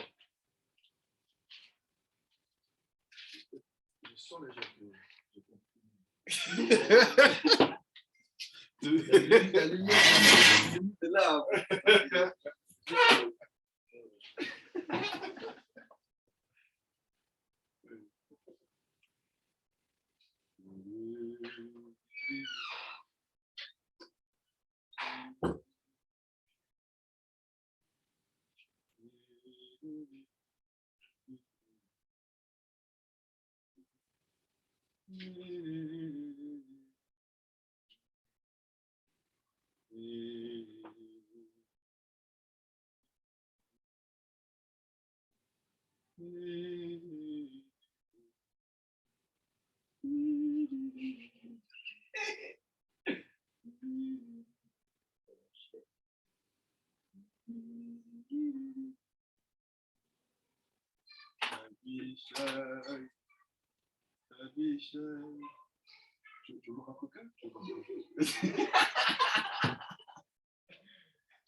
C: Tu bois un coca?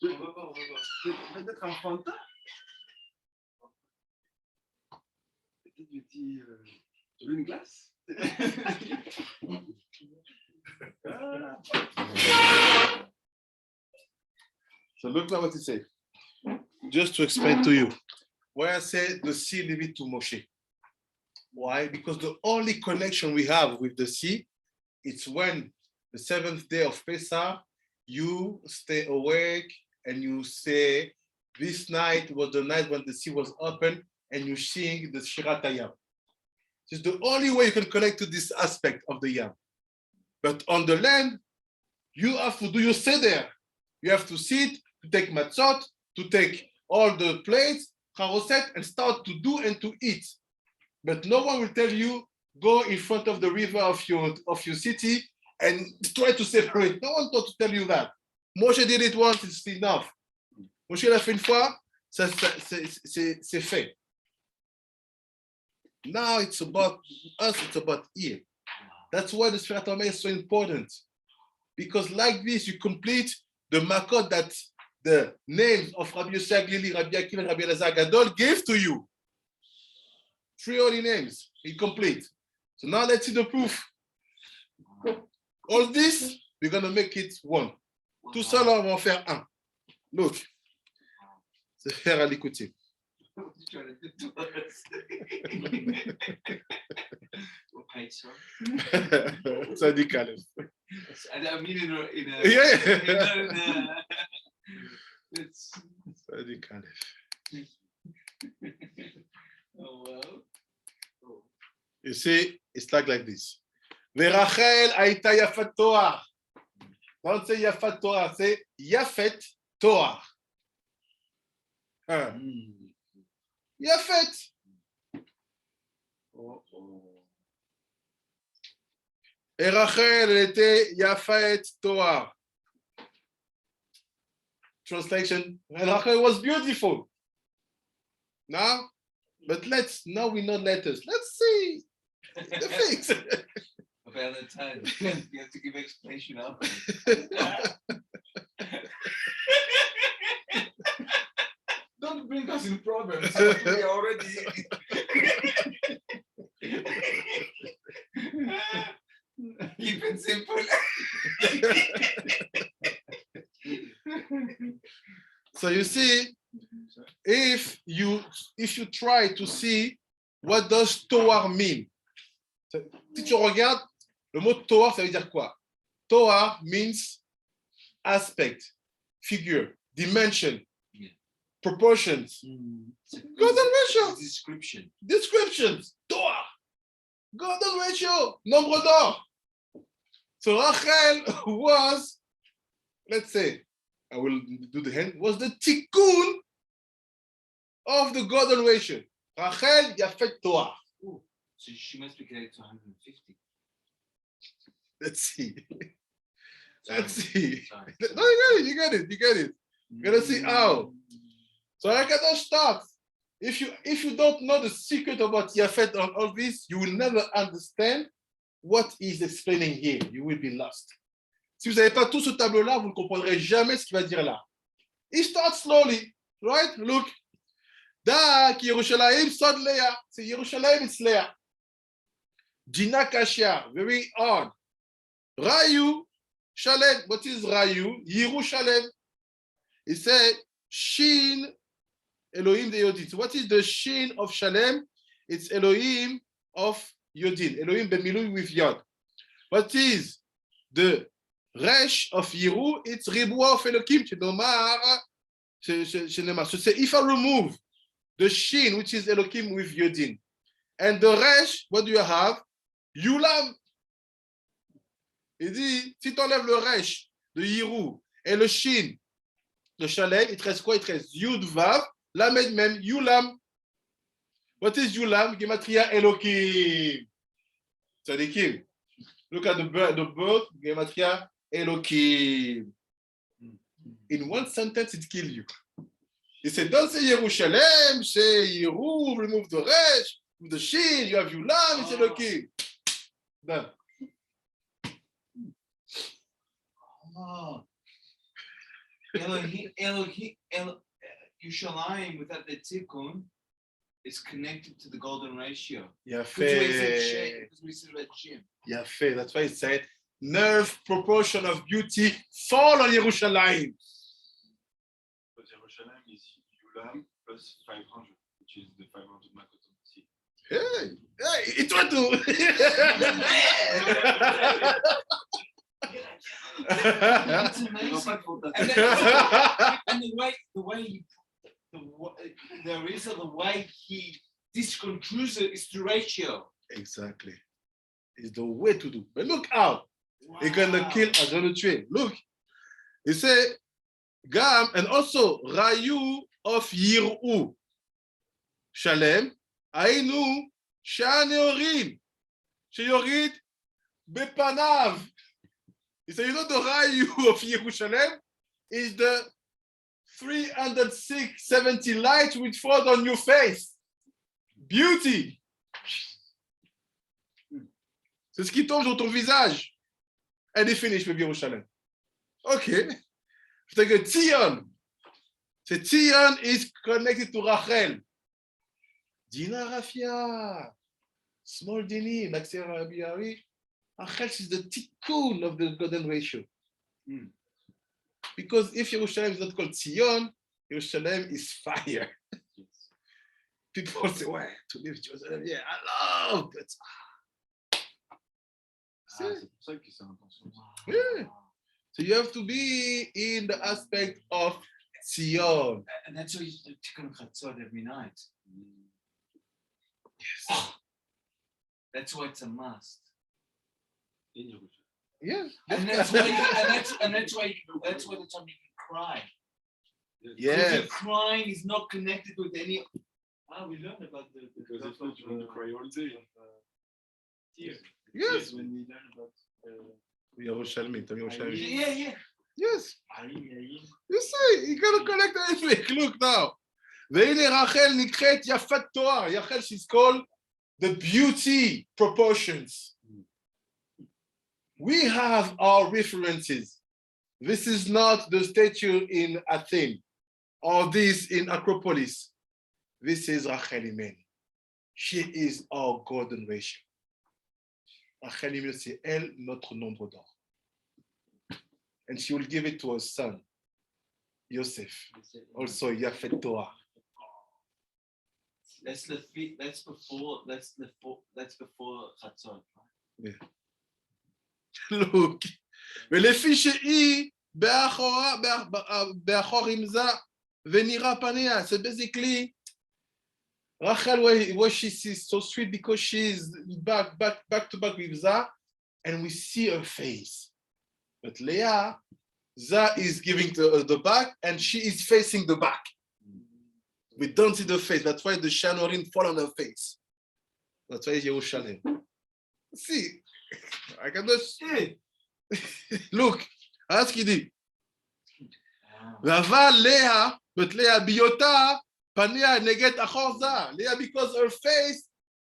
D: On va voir.
C: Peut-être un Fanta? Peut-être du petit... Tu veux une glace?
A: So look at what he said. Just to explain to you. Why I said the sea, leave it to Moshe. Why? Because the only connection we have with the sea it's when the 7th day of Pesach, you stay awake and you say, this night was the night when the sea was open, and you sing the Shirat HaYam. It's the only way you can connect to this aspect of the Yam. But on the land, you have to do your seder. You have to sit, to take matzot, to take all the plates, charoset, and start to do and to eat. But no one will tell you, go in front of the river of your city and try to separate. No one thought to tell you that. Moshe did it once, it's enough. Moshe l'a fait une fois, c'est fait. Now it's about us, it's about here. That's why the Sefer is so important. Because like this, you complete the makot that the names of Rabbi Yosef Glili, Rabbi Akiva, and Rabbi Elazar Gadol gave to you. 3 holy names, incomplete. So now let's see the proof. All this, we're going to make it one. Tout ça, là, on va en faire un. Look. Sefer HaLikutim.
B: What page, sorry?
A: Tzadik Aleph.
B: I don't mean in a
A: Yeah.
B: it's
A: Tzadik Aleph.
B: oh well. Oh.
A: You see, it's like this. Verachel Aita Yafet Toar. Don't say Yafet Toar, say Yafet Toar. Yafet. Et Rachel, elle était Yafet Toar. Translation, and Rachel was beautiful. Now, but now we know letters. Let's see the things.
B: About the time, you have to give explanation after.
E: Don't bring us in problems. We already.
B: Keep it simple.
A: So you see, if you try to see what does Toar mean, si tu regardes le mot Toar, ça veut dire quoi? Toar means aspect, figure, dimension, proportions, golden ratio, descriptions, Toar, golden ratio, nombre d'or. So Rachel was, let's say, I will do the hand, was the tikkun of the golden ratio. Rachel Yafet Toar.
B: So she must be connected to 150.
A: Let's see.
B: Sorry.
A: Let's see.
B: Sorry.
A: No, you get it. You're gonna see how. So I cannot start. If you don't know the secret about Yafet on all this, you will never understand what he's explaining here. You will be lost. Si vous n'avez pas tout ce tableau-là, vous ne comprendrez jamais ce qu'il va dire là. He starts slowly, right? Look. Dak Yerushalayim Sod Leah. C'est Yerushalayim, it's Leah. Dina Kashia, very odd. Rayu, Shalem. What is Rayu? Yerushalem. He said, Shin Elohim de Yodin. So what is the Shin of Shalem? It's Elohim of Yodin. Elohim bemilui with Yod. What is the Resh of Yeru? It's Ribua of Elohim. So if I remove the Shin, which is Elohim with Yodin, and the Resh, what do you have? Yulam. Il dit, si tu enlèves le Resh de Yeru et le Shin de Shalem, il te reste quoi? Il te reste Yud Vav, Lamed même, Yulam. What is Yulam? Gematria Elohim. Tzadikim. Look at the bird, Gematria Elohim. In one sentence, it kills you. He said, don't say Yerushalem, say Yeru, remove the Resh, with the Shin, you have Yulam, it's Elohim. Done.
B: Oh. Yushalayim without the tikkun is connected to the golden ratio.
A: Yafet.
B: Because we said about Shem.
A: Yafet. That's why it said, nerve proportion of beauty fall on Yerushalayim.
C: But Yerushalayim is Yulam plus 500, which is the 500 Makot of the sea.
A: Hey, Et toi tout.
B: It's amazing. And the way he discontinues it is the ratio.
A: Exactly. It's the way to do. But look how he's gonna kill, he's gonna train. Look, he say, Gam, and also Rayu of Yiru. Shalem, Ainu, Shaneorim, Sheyorid, Bepanav. He said, you know the Rayu of Yerushalem is the 370 light which falls on your face. Beauty. C'est ce qui tombe sur ton visage. And he finished with Yerushalem. Okay. So Tzion. So Tzion is connected to Rachel. Dina Rafia. Small Dini, like Sarah Abiyari. Rachel is the tikkun of the golden ratio. Because if Yerushalem is not called Tzion, Yerushalem is fire. People say, well, to live Jerusalem, yeah, I love it.
C: C'est pour ça que c'est intention.
A: Yeah. So you have to be in the aspect of Tzion.
B: And that's why you do Tikkun Chatzot every night.
A: Yes.
B: That's why it's a must.
C: Et Yerushalem.
A: Yeah.
B: And that's why the time you can cry.
A: Yes.
B: Because crying is not connected with any.
D: We learned about the
C: Because if not, you want to cry all day.
D: tears.
A: Yes.
D: When we learn about
A: Yerushalmi, Yerushalmi.
B: Yeah.
A: Yes.
D: Arim, Yair,
A: You see, you gotta connect everything. Look now. Ve'ine Rachel nikret Yafet Toar. Rachel, she's called the beauty proportions. We have our references. This is not the statue in Athens or this in Acropolis. This is Rachel Imeni. She is our golden ratio. Rachel Imeni, c'est elle notre nombre d'or. And she will give it to her son, Yosef. Also, Yafet Toar.
B: That's before Chatzot.
A: Yeah. Look. ולפי שהיא באחור רמזה ונראה פניה. So basically, Rachel, where she sees so sweet because she's back to back with Zah, and we see her face. But Leah, Zah is giving the back, and she is facing the back. We don't see the face. That's why the Shanorim fall on her face. That's why it's Yerushalem. See, I cannot see. Look, ask Kidi. Rava Leah, but Leah Biota, Pania Neget Achor Zah. Leah, because her face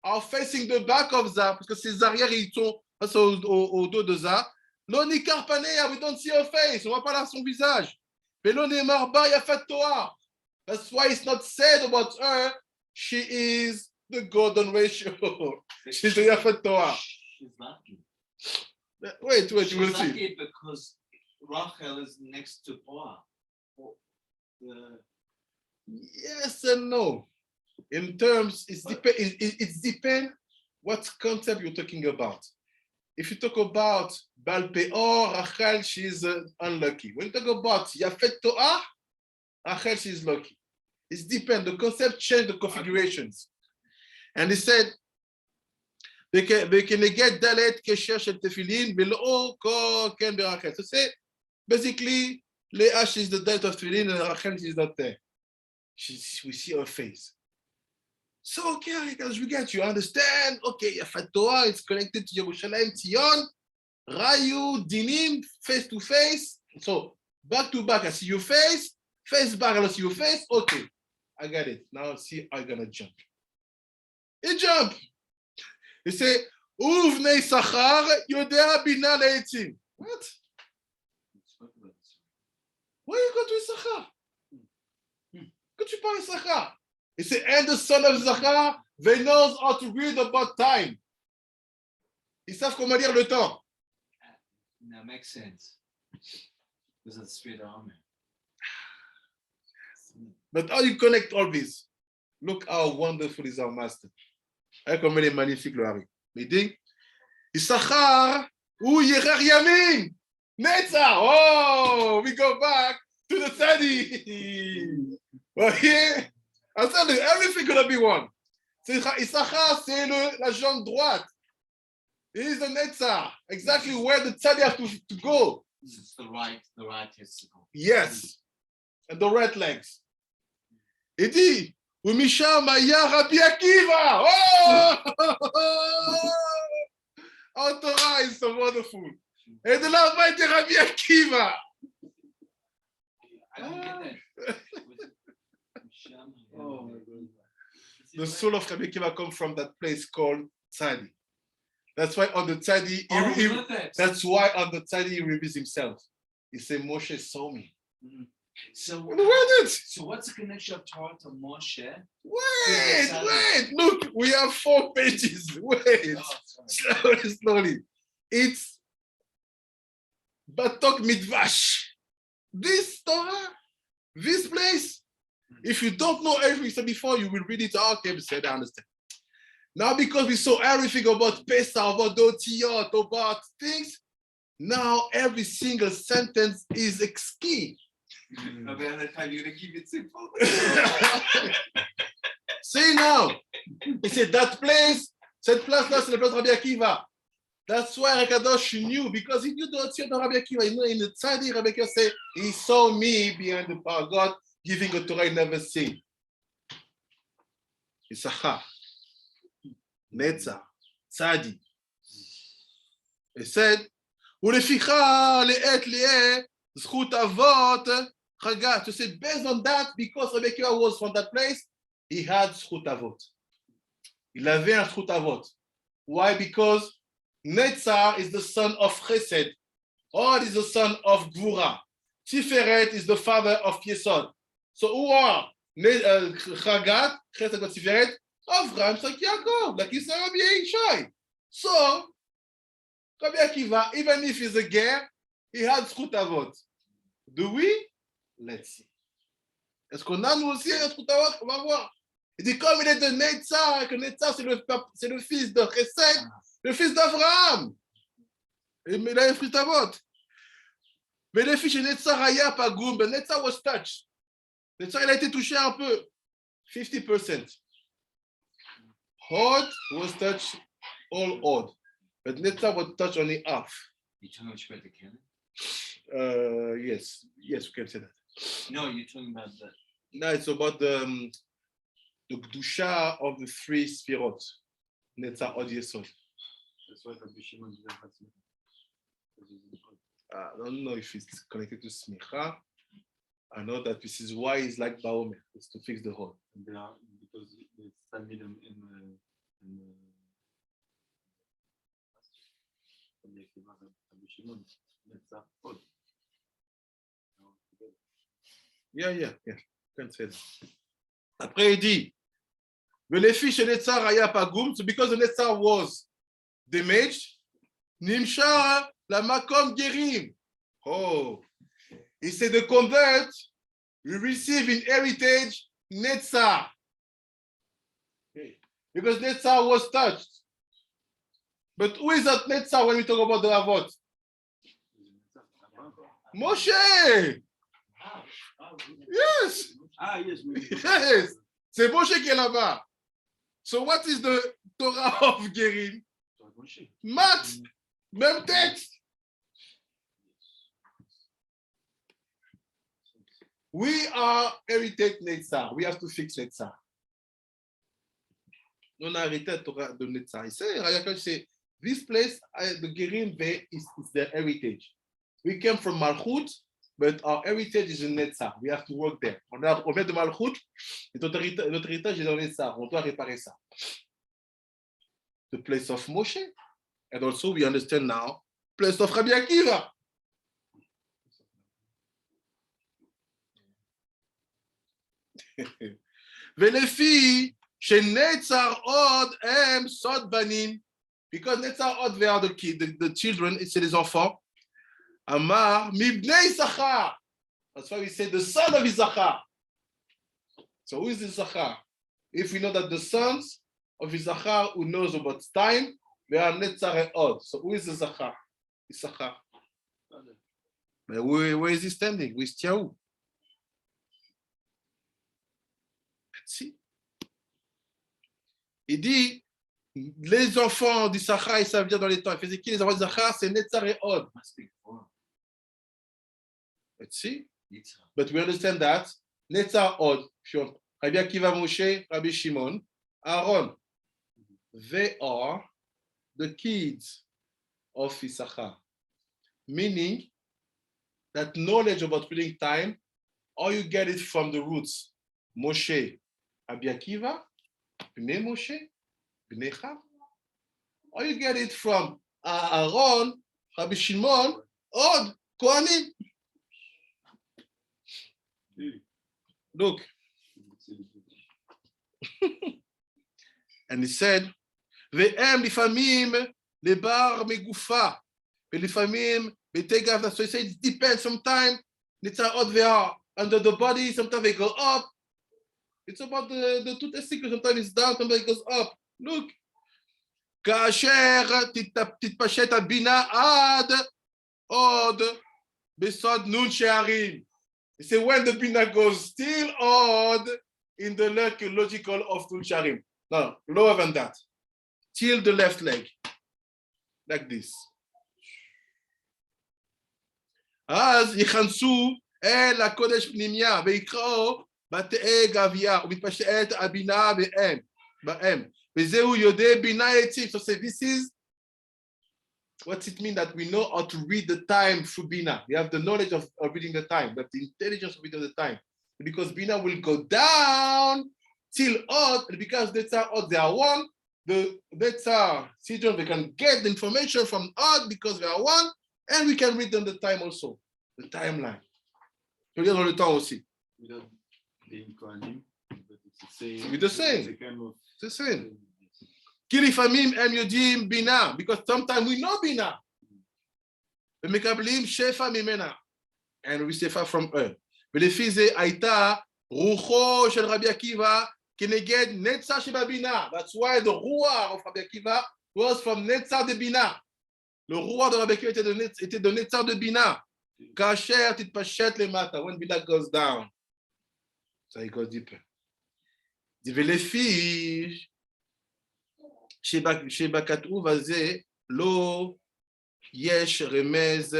A: are facing the back of Zah, parce que ses arrières ils sont face au dos de Zah. Lo nikar Pania, we don't see her face. On voit pas là son visage. Velo Neymar Ba Yafet Toar. That's why it's not said about her. She is the golden ratio. She's the Yafet Toar.
B: She's lucky.
A: Wait, you will
B: She's
A: see.
B: lucky because Rachel is next to Toar.
A: Yes and no. In terms, it's depend what concept you're talking about. If you talk about Baal Peor, Rachel, she's unlucky. When you talk about Yafet Toar, Rachel, she's lucky. It depends. The concept changed the configurations. And he said, וכנגד דלת קשר של תפילין ולא כן ברחל. So say, basically, Leah, she's the death of tefillin and Rachel, she's not there. We see her face. So, okay, guys, we get you. Understand? Okay, Yafet Toar, it's connected to Yerushalem, Tzion, Rayu, Dinim, face to face. So, back to back, I see your face back, I see your face. Okay, I got it. Now, see, I'm gonna jump. He jump. He say, Uvnei Sachar, Yodea Bina Leitzim. What? Why you go to Issachar? Could you buy Issachar? He said, and the son of Issachar, they knows how to read about time. Ils savent comment lire le temps.
B: That makes sense. Because of the spirit army.
A: But how you connect all this? Look how wonderful is our master. Hein, comme elle est magnifique, le Harry. Mais il dit, Issachar, ou Yerer Yamin, Netzar. Oh, we go back to the tzadi. Okay? I tell you, everything gonna be one. Issachar, c'est la jambe droite. It is the Netzar. Exactly where the tzadi has to go.
B: It's the right has to go.
A: Yes. And the right legs. Il dit, Umisham Aya Rabbi Akiva. Oh! Our Torah is so wonderful. Et de là, va être Rabbi Akiva.
B: I don't get that.
F: Oh my God.
A: The soul of Rabbi Akiva comes from that place called Tzadi. That's why on the Tzadi, that's why on the Tzadi he reveals himself. He said, Moshe saw me.
B: So,
A: Read it.
B: so what's the connection of Torah to Moshe?
A: Wait. Look, we have 4 pages. Wait. Slowly. It's Batok Midvash. This Torah, this place, if you don't know everything said before, you will read it. Okay, I understand. Now, because we saw everything about Pesah, about the Otiyot, about things, now every single sentence is key. Say now. He said that place, cette place-là, c'est la place de Rabbi Akiva. That's why Rekadosh knew, because he knew the Otiyot of Rabbi Akiva. You know, in the Tzadi, Rabbi Akiva said, he saw me behind the power of God, giving a Torah he never seen. Issachar, Netzar, Tzadi. He said, ולפיכך לעת לעת זכות אבות חגה. To say based on that, because Rabbi Akiva was from that place, he had זכות אבות. Il avait un זכות אבות. Why? Because Netzar is the son of Chesed. Od is the son of Gvura. Tiferet is the father of Yesod. So who are Chagat, Chesed, and Tiferet? Avraham, Yitzchak, Yaakov, like Yisrael, Rabbi Yishai. So Rabbi Akiva, even if he's a ger, he had zchut avot. Do we? Let's see. Est-ce qu'on a nous aussi un zchut avot? On va voir. Il dit comme il est de Netzar, que Netzar c'est le fils de Chesed, le fils d'Avraham. Il a un zchut avot. Mais le fils de Netzar Haya Pagoum, but Netzar was touched. Netzar il a été touché un peu, 50%. Hod was touched, all odd. But Netzar was touched only half.
B: You're talking about the canon?
A: Yes, we can say that.
B: No, you're talking about the.
A: No, it's about the Kedusha of the 3 Sfirot. Netzar, Od, Yesod.
C: That's why Rabbi Shimon didn't have Smicha.
A: I don't know if it's connected to Smicha. I know that this is why it's like Baomer. It's to fix the hole.
C: And they are, because they studied them in Rabbi Shimon, Netzar, Od.
A: Yeah. You can say that. Après, il dit, mais les filles chez Netzar Haya Pagoum, so because the Netzar was damaged, Nimshar la Makom Gerim. Oh, he said the convert will receive in heritage Netzar. Okay. Because Netzar was touched. But who is that Netzar when we talk about the Avot? Moshe! Yes! Yes! C'est Moshe qui est là-bas. So what is the Torah of Gerim? Mat! Même texte! We are heritage Netzar. We have to fix Netzar. On a hérité la Torah de Netzar. C'est this place, the Gerim is their heritage. We came from Malchut, but our heritage is in Netzar. We have to work there. On vient de Malchut, et notre héritage est dans Netzar. On doit réparer ça. The place of Moshe, and also we understand now, place of Rabbi Akiva. ולפי שנצר עוד הם סוד בנים, because נצר עוד they are the children, c'est les enfants, אמר מבני יששכר, that's why we say the son of Issachar. So who is Issachar? If we know that the sons of Issachar who knows about time. They are Netzar and Od. So who is the Zachar? Issachar. But where is he standing? With Tiaou. Let's see. Il dit, les enfants d'Issachar, ils savent dire dans les temps. Il faisait qui les enfants d'Issachar? C'est Netzar et Od. Let's see. But we understand that Netzar, Od, Rabbi Akiva, Moshe, Rabbi Shimon, Aaron, they are the kids of Issachar. Meaning that knowledge about reading time, or you get it from the roots, Moshe, Rabbi Akiva, Bnei Moshe, Bnei Cham, or you get it from Aaron, Rabbi Shimon, Od, Kohanim. Look. And he said, Ve'em lifamim lebar megufa, ve'lifamim betegav. So he said it depends. Sometimes nitzarot they are under the body, sometimes they go up. It's about the two testicles, sometimes it's down, sometimes it goes up. Look. Kasher titpashet abina ad od besod nun she'arim. He said when the bina goes still odd in the logical of Nun Sharim. No, lower than that. Till the left leg. Like this. אז יכנסו אל הקודש פנימיה ויקראו בתאי גבייה ומתפשט הבינה בהם. וזהו יודע בינה יציב. So say this is what's it mean that we know how to read the time through Bina. We have the knowledge of reading the time, but the intelligence of reading the time. Because Bina will go down till Odd, and because that's how Odd they are one, that's our children, they can get the information from Odd because they are one, and we can read them the time also, the timeline. Je veux dire dans le temps aussi.
C: Without being Kohanim, but it's the same.
A: With the same.
C: It's a kind of,
A: it's the same. כי לפעמים הם יודעים בינה, because sometimes we know בינה. ומקבלים שפע ממנה, and we שפע from her. ולפי זה הייתה רוחו של רבי עקיבא כנגד נצר שבבינה. That's why the ruach of Rabbi Akiva was from נצר דבינה. Le ruach de Rabbi Akiva était de נצר דבינה. כאשר תתפשט למטה, when בינה goes down. So it goes deeper. ולפי שבכתוב הזה לא יש רמז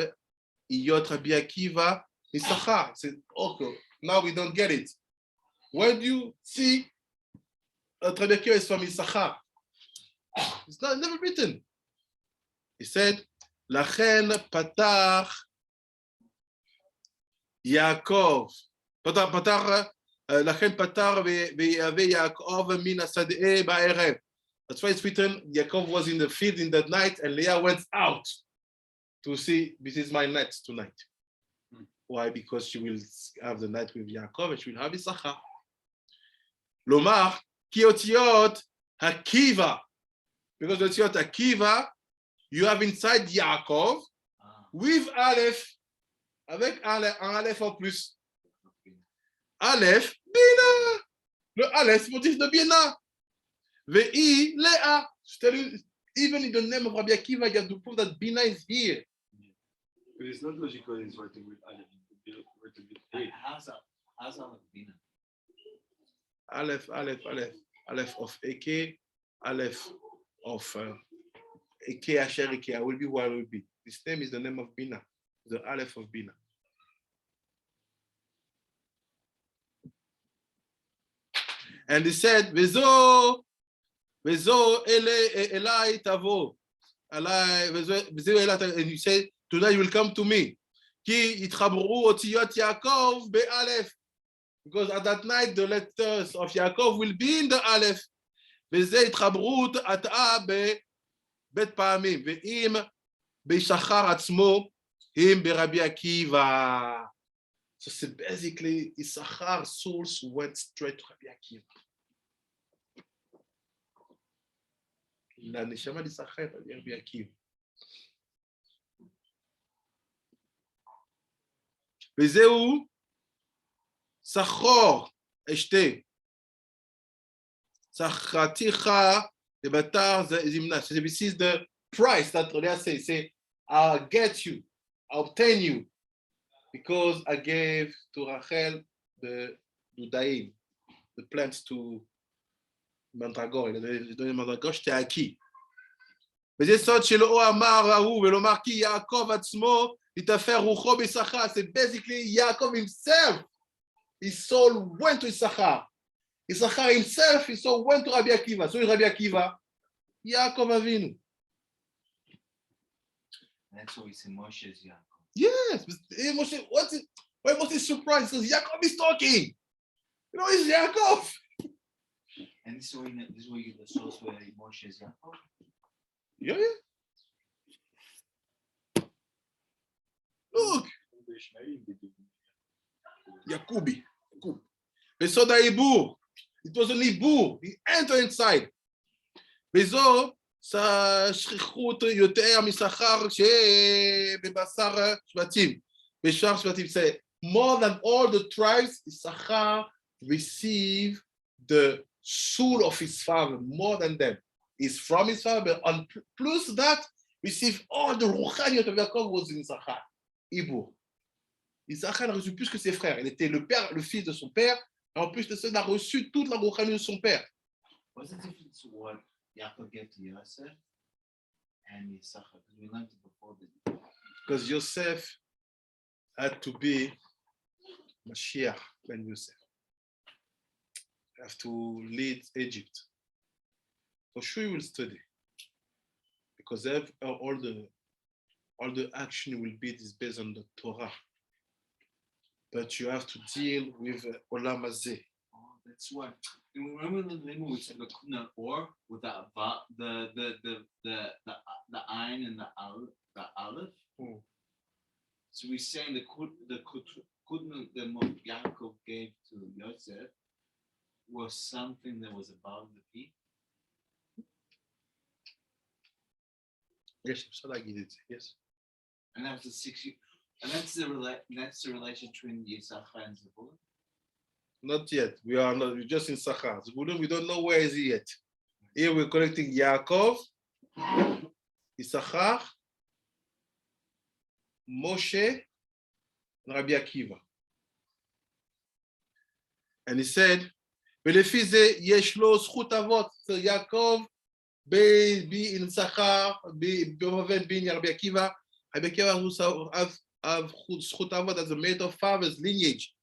A: היות רבי עקיבא Issachar. Said, okay, now we don't get it. Where do you see Rabbi Akiva is from Issachar? It's never written. He said, לכן פתח יעקב, לכן פתח ויהווה יעקב מן השדה בערב. That's why it's written, Yaakov was in the field in the night and Leah went out to see, this is my net tonight. Why? Because she will have the night with Yaakov and she will have Issachar. Lomar, ki otiyot Akiva. Because otiyot Akiva, you have inside Yaakov with Aleph, avec un Aleph en plus. Aleph, Bina. Le Aleph, c'est motif de Bina. Ve'i Leah. Even in the name of Rabbi Akiva, you have to prove that Bina is here.
C: but it's not logical. It's writing with Aleph. Written with A.
B: How's Aleph Bina?
A: Aleph of Eke, Aleph of Eke Asher Eke. I will be who I will be. This name is the name of Bina, the Aleph of Bina. And he said, Vezo Elai Tavo. And he said, tonight you will come to me. Ki itchabru otiyot Yaakov be'Aleph. Because at that night the letters of Yaakov will be in the Aleph. Veze itchabru at'a bet pa'amim. Ve'im be'Yishachar atzmo him be'Rabbi Akiva. So basically, Issachar's source went straight to Rabbi Akiva. La neshama d'Issachar, Rabbi Akiva. וזהו סחור אשתה. Sachaticha, the batar, zimna. So this is the price that they say, I'll get you, I'll obtain you, because I gave to Rachel the dudaim, the plants to Mandragore. Il donné Mandragore, j'étais acquis. וזה סוד שלא אמר ההוא ולא אמר כי יעקב עצמו התאפר רוחו ביששכר. C'est basically Yaakov himself. His soul went to Issachar. Issachar himself, his soul went to Rabbi Akiva. So Rabbi Akiva, Yaakov Avinu.
B: That's why we say Moshe's Yaakov.
A: Yes. Moshe, why Moshe is surprised? Because Yaakov is talking. You know, it's Yaakov.
B: And this is where you get the source where Moshe's Yaakov.
A: Yeah. Look. Yakubi. Besod ha'ibur. It was an ibur. He entered inside. וזו שכיחות יותר משכר שבבשר שבטים. בשאר שבטים. Say, more than all the tribes, Issachar receive the soul of his father, more than them. He's from his father, but on plus that, receive all the rouchaniyot of Yaakov was in Issachar. Ibur. Issachar a reçu plus que ses frères. Il était le père, le fils de son père, et en plus de ça, il a reçu toute la rouchaniyot de son père.
B: What's the difference to what Yaakov gave to Yosef and Issachar? Because we learned it before.
A: Because Yosef had to be Mashiach ben Yosef. You have to lead Egypt. For sure you will study. Because all the action will be based on the Torah. But you have to deal with Olam Hazeh.
B: Oh, that's what. Remember the name we said the Toar with the ayin and the aleph.
A: Hmm.
B: So we're saying the kudna that Yaakov gave to Yosef was something that was above the peak.
A: Yes, yes.
B: And that's the 6 years. And that's the relation between Yisachar and Zebulun.
A: Not yet. We're just in Sachar. Zebulun, we don't know where is he yet. Here we're connecting Yaakov, Issachar, Moshe, and Rabbi Akiva. And he said, ולפי זה יש לו זכות אבות. So Yaakov, be in Sachar, be in Rabbi Akiva. Rabbi Akiva have זכות אבות as a mate of father's lineage.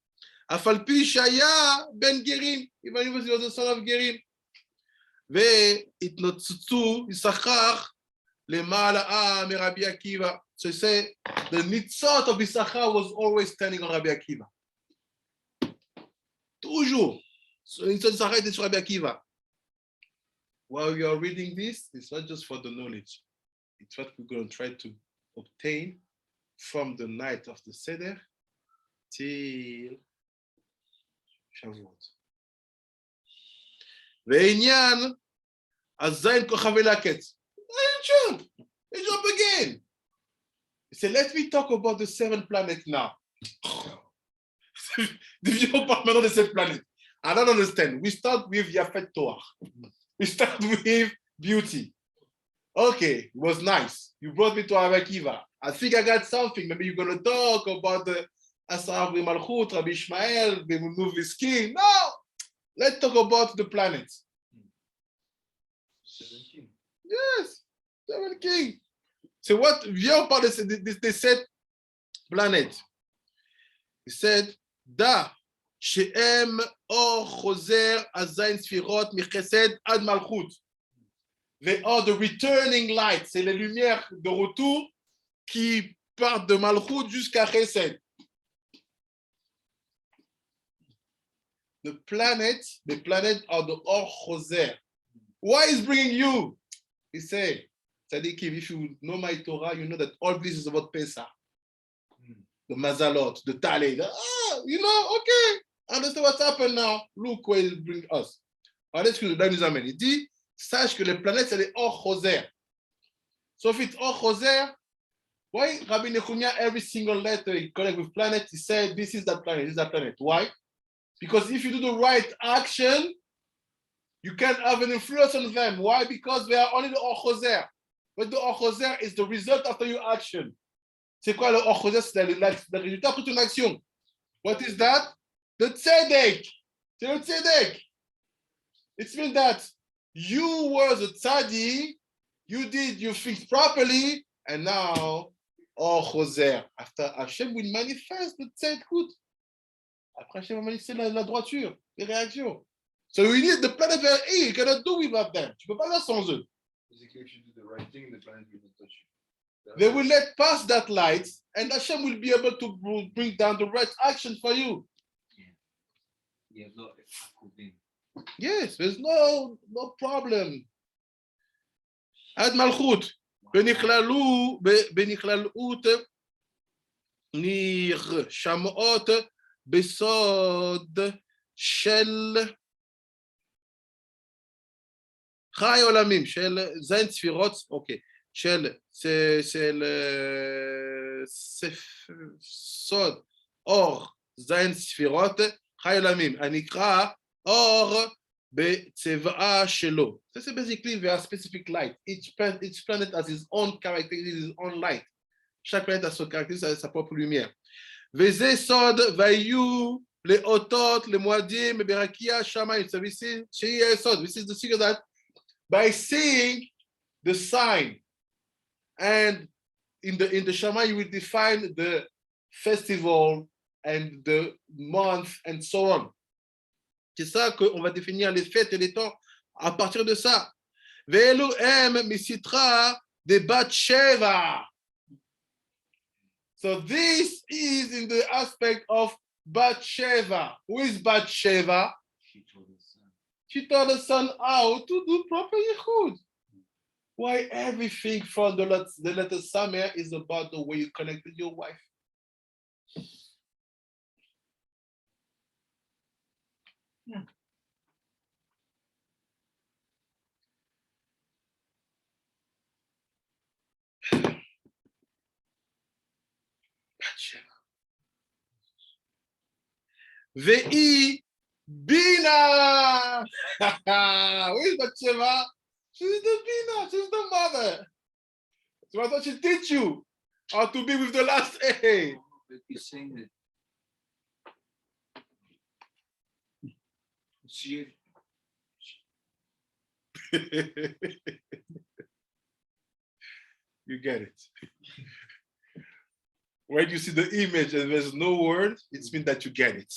A: אף על פי שהיה בן גרים, even if he was the son of גרים. והתנוצצו יששכר למעלה מרבי עקיבא. So he said, the nitzot of Yisachar was always standing on Rabbi Akiva. Toujours. So nitzot Yisachar était sur Rabbi Akiva. While you are reading this, it's not just for the knowledge. It's what we're going to try to obtain from the night of the Seder till Shavuot. Ve'inyan azayin kochavei laketz. They jump again. He said, let me talk about the 7 planets now. Division parle maintenant de 7 planètes. I don't understand. We start with Yafet Toar. We start with beauty. Okay, it was nice. You brought me to Akiva. I think I got something. Maybe you're going to talk about the Asar Malchut, Rabbi Ishmael, the Nuviskin. No! Let's talk about the planets.
C: 17.
A: Yes, 7 kings. So what, viens on parle des 7 planètes. He said, Da, she'em or choser azayin sfirot michesed ad malchut. They are the returning lights. C'est les lumières de retour qui partent de malchut jusqu'à chesed. The planets are the or choser. Why is bringing you? He said, Tzadikim, if you know my Torah, you know that all this is about Pesah. The Mazalot, the Taled. You know, okay. Understand what's happened now. Look where it brings us. Regardez ce que le Daniel nous amène. Il dit, sache que les planètes, c'est les Or Choser. So if it's Or Choser, why Rabbi Nechumia, every single letter he connect with planet, he said, this is that planet, this is that planet. Why? Because if you do the right action, You can't have an influence on them. Why? Because they are only the Ochozer. But the Ochozer is the result after your action. C'est quoi le Ochozer? C'est le résultat après ton action. What is that? The Tzedek. C'est le Tzedek. It means that you were the tzaddik, you did your things properly, and now, Ochozer. After Hashem will manifest the tzedkut. Après Hashem va manifester la droiture, les réactions. So we need the planet very easy. You cannot do without them. Tu peux pas faire sans eux.
E: Basically, if you do the right thing, the planet will not touch you.
A: They will let pass that light, and Hashem will be able to bring down the right action for you.
B: Yeah, look, Akuvim.
A: Yes, there's no problem. Ad Malchut. בנכללות נרשמות בסוד של חי עולמים, של זין ספירות, אוקיי, של סוד אור זין ספירות, חי עולמים, הנקרא אור בצבעה שלו. זה basically very specific light. Each planet has its own characteristic, its own light. chaque planète a son caractéristique, sa propre lumière. וזה סוד והיו לאותות, למועדים, ברקיע, שמיים. So this is סוד. This is the secret that by seeing the sign and in the Shama you will define the festival and the month and so on. C'est ça qu'on va définir les fêtes et les temps à partir de ça. Ve'elu em misitra de bat sheva. So this is in the aspect of Bathsheba. Who is Bathsheba? She taught the son how to do proper yichud. Why everything from the letter Samer is about the way you connect with your wife. Yeah. Ve'i Bina. Who is Bathsheba? She's the Bina. She's the mother. So I thought she teach you how to be with the last A.
B: But you're saying that she
A: You get it. When you see the image and there's no word, it means that you get it.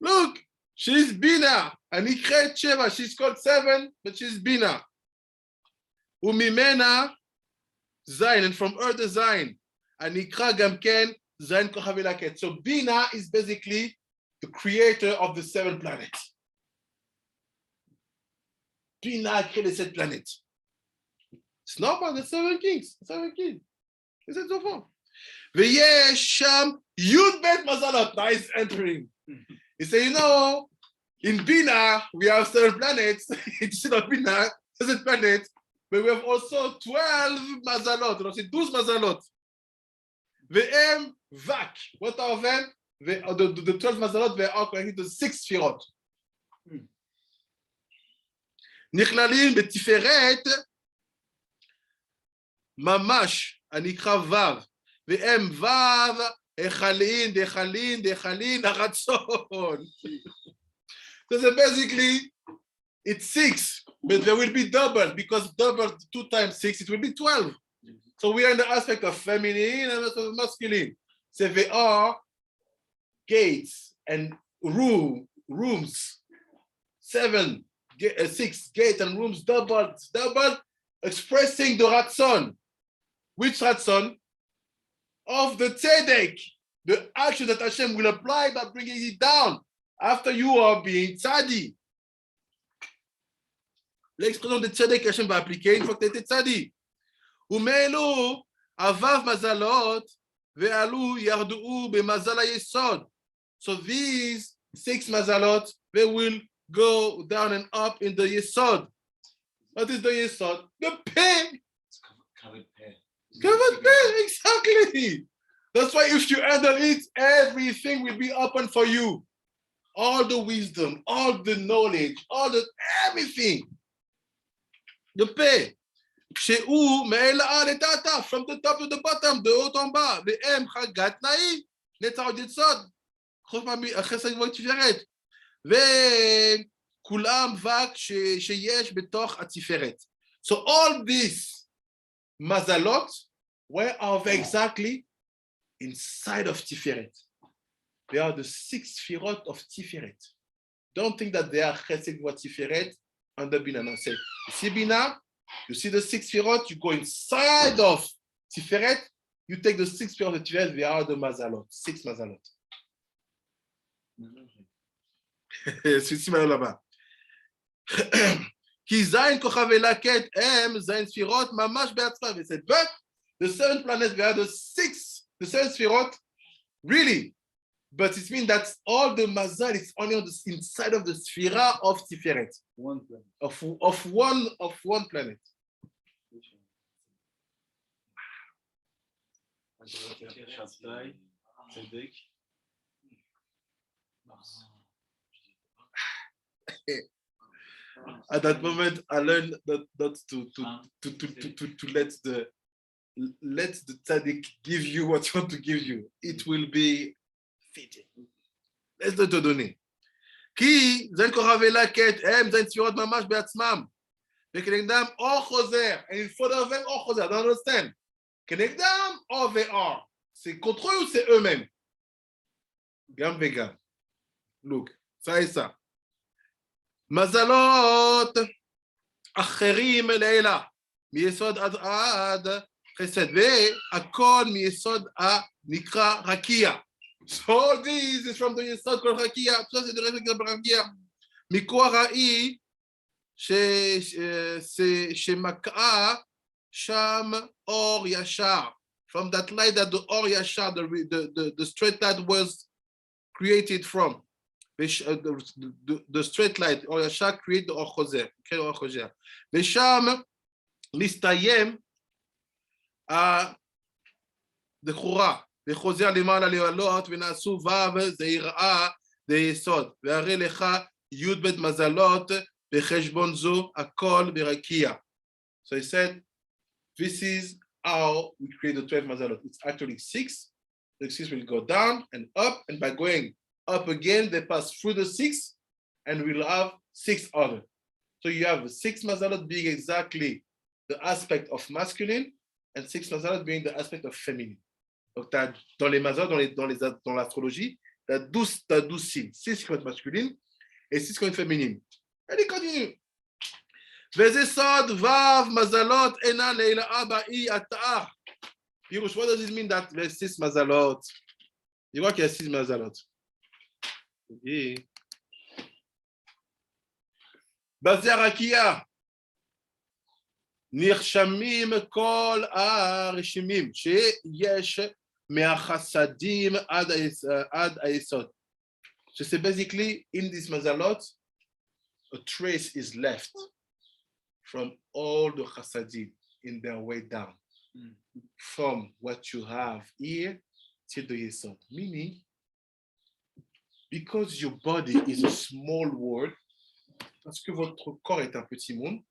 A: Look, she's Bina. And Ikret Sheva, she's called 7, but she's Bina. Umimena Zain, and from her the Zain. And Ikra Gamken Zain Kochavilaket. So Bina is basically the creator of the 7 planets. Bina a créé les 7 planètes. It's not about the 7 kings. 7 kings. Is it so far? V'yesh Cham Yud Bet Mazalot. Now he's entering. He said, you know, in Bina, we have 7 planets. Instead of Bina, 7 planets. But we have also 12 Mazalot. You know, c'est 12 Mazalot. V'em Vak. What are them? The 12 Mazalot, they are connected to 6 Sfirot. Nichlalim Betiferet Mamash. הנקרא וו, והם וו, החלין, דחלין, דחלין, הרצון. So basically, it's 6, but there will be double, because double 2 times 6, it will be 12. So we are in the aspect of feminine and masculine. So they are gates and rooms, 6 gates and rooms, double, expressing the ratzon. Which ratzon? Of the tzedek, the action that Hashem will apply by bringing it down after you are being tzadi. L'expression de tzedek que Hashem va appliquer une fois que tu étais tzadi. Umelu avav mazalot ve'alu yardu'u b'mazal hayesod. So these 6 mazalot, they will go down and up in the yesod. What is the yesod? The peh.
B: it's covered pair.
A: Covered pair, exactly. That's why if you handle it, everything will be open for you. all the wisdom, all the knowledge, everything. The paix. Chez où, mais elle tata, from the top to the bottom, de haut en bas, the M, chagat naï, netar ditzod, chesed v'tiferet, וכולם רק שיש בתוך התפארת. So all these mazalot, where are they exactly? Inside of Tiferet. They are the 6 Sfirot of Tiferet. Don't think that they are Chesed wa Tiferet under Bina. No, say, you see Bina, you see the 6 Sfirot, you go inside of Tiferet, you take the 6 Sfirot of Tiferet, they are the Mazalot, 6 Mazalot. C'est là-bas. כי זין כוכב אלקט הם זין ספירות ממש בעצמם. They said, but the 7 planets, they are the 7 ספירות, really. But it means that all the mazal is only on the inside of the sphera of Tiferet.
F: One planet.
A: Of one planet.
C: Shabtai, Tzedek.
A: At that moment, I learned that not to let the tzaddik give you what you want to give you. It will be fitting. Laisse-le te donner. כי זין כוכב אלקט הם זין ספירות ממש בעצמם. וכנגדם אור חוזר. And in front of them אור חוזר. I don't understand. כנגדם or they are. C'est contre eux ou c'est eux-mêmes? גם וגם. Look, ça et ça. מזלות אחרים לעילה. מיסוד עד חסד. והכל מיסוד הנקרא רקיע. So this is from the יסוד כל רקיע. Ça c'est de רקיע. מכוח האי שמקעה שם אור ישר. From that light that the אור ישר, the straight light was created from. The straight light, אור ישר create the אור חוזר. כן, אור חוזר. ושם מסתיים הדחורה. וחוזר למעלה לעלות ונעשו ו' זה יראה זה יסוד. והרי לך י' ב' מזלות בחשבון זו הכל ברקיע. So he said, this is how we create the 12 mazalot. It's actually 6. The 6 will go down and up, and by going up again, they pass through the 6, and we'll have 6 other. So you have 6 mazalot being exactly the aspect of masculine, and 6 mazalot being the aspect of feminine. Donc, dans les mazalot, dans l'astrologie, tu as 12 signes, 6 qui vont être masculines et 6 qui vont être féminines. Elle est continue. וזה סוד ו' מזלות אינה לעילאה באי התאה. Pirush, what does it mean that there's 6 mazalot? You vois qu'il y a 6 mazalot. בזה הרקיע נרשמים כל הרשימים שיש מהחסדים עד היסוד. So c'est basically in this mazalot, a trace is left from all the chasadim in their way down, from what you have here till the yesod. Meaning, because your body is a small world, parce que votre corps est un petit monde,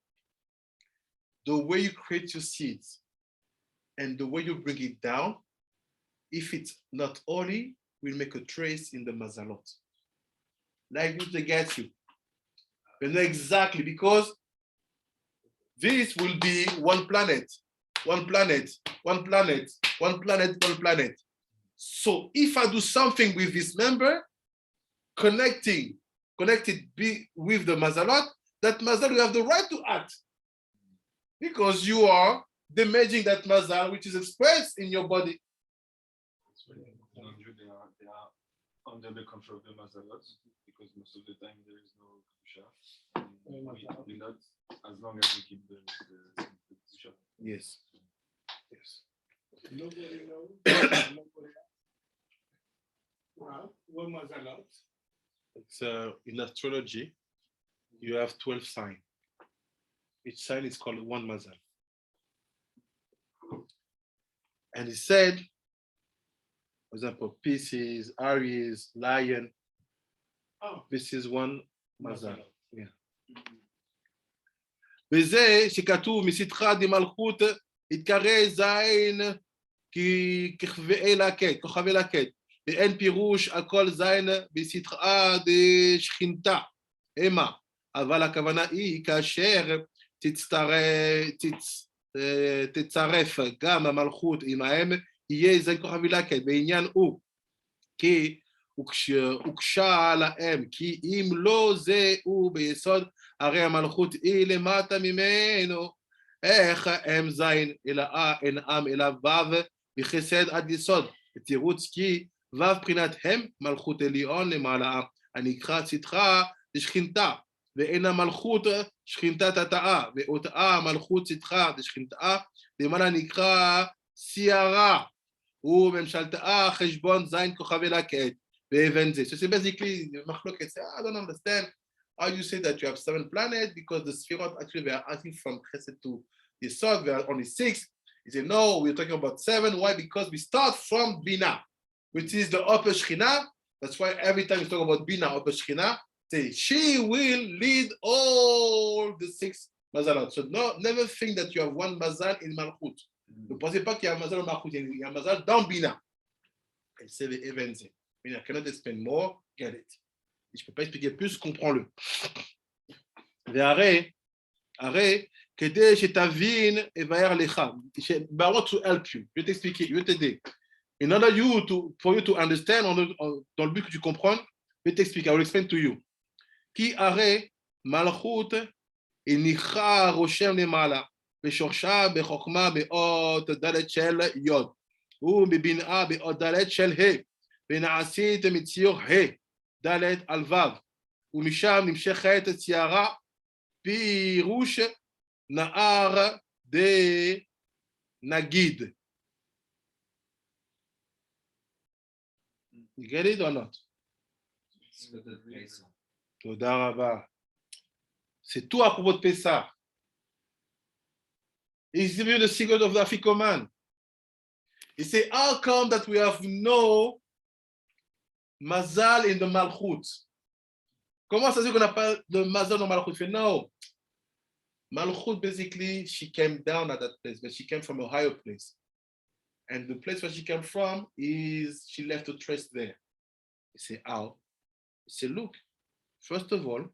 A: the way you create your seeds and the way you bring it down, if it's not holy, will make a trace in the mazalot. Like what they get you. You know exactly, because this will be one planet, one planet, one planet, one planet, one planet. So if I do something with this member, connected with the mazalot, that mazal will have the right to act. Because you are damaging that mazal which is expressed in your body.
C: They are under the control of the mazalot, because most of the time there is no kedusha. We not, as long as we keep the kedusha.
A: Yes. Yes.
H: Nobody knows. Well, what mazalot?
A: It's in astrology, you have 12 signs. Each sign is called one mazal. And he said, for example, Pisces, Aries, Lion, This is one Mazal. Yeah. וזה שכתוב מסתך דמלכות יתקרא זין ככבאי לקט, כוכבי לקט, ואין פירוש על כל זין בסתך דשכינתה, המה, אבל הכוונה היא כאשר תצרף גם המלכות עמהם, יהיה זין כוכבי לקט, בעניין הוא, כי הוקשה להם, כי אם לא זה הוא ביסוד, הרי המלכות היא למטה ממנו, איך הם זין אלא אין עם אלא וו מחסד עד יסוד, ותירוץ כי וו בחינת הם מלכות עליון למעלה, הנקרא סתכה דשכינתה, ואין המלכות שכינתה תתאה, ואותה מלכות סתכה דשכינתה, למעלה נקרא סיירה, וממשלתה חשבון זין כוכבי לקט, ואבן זה. So basically, מחלוקת say, I don't understand how you say that you have 7 planets, because the Sephirot actually they are asking from Chesed to Yesod, we are only 6. He said, no, we're talking about 7. Why? Because we start from Bina, which is the upper Shekhinah. That's why every time you talk about Bina, upper Shekhinah, say, she will lead all the 6 Mazalot. So no, never think that you have one Mazal in Malchut. Ne pensez pas qu'il y a un Mazal en Malchut, il y a un Mazal dans Bina. Et c'est les Evenze. I cannot explain more, get it. Et je ne peux pas expliquer plus, comprends-le. והרי, כדי שתבין אבאר לך, I want to help you, je vais t'expliquer, je vais t'aider. In order for you to understand, dans le but que tu comprennes, je vais t'expliquer, I will explain to you. כי הרי מלכות הניחה רושם למעלה, ושורשה בחוכמה באות ד' של יוד, ובבנאה באות ד' של ה', ונעשית מציור ה' ד' על ו', ומשם נמשכת סיירה פירוש נער דנגיד. You get it or not? תודה רבה. C'est tout à propos de Pesah. He's giving you the secret of the Afikoman. He said, how come that we have no Mazal in the Malchut? Comment ça se fait qu'on n'a pas de Mazal dans Malchut? Fait, no. Malchut, basically, she came down at that place, but she came from a higher place. And the place where she came from is, she left a trace there. He said, how? He said, look, first of all,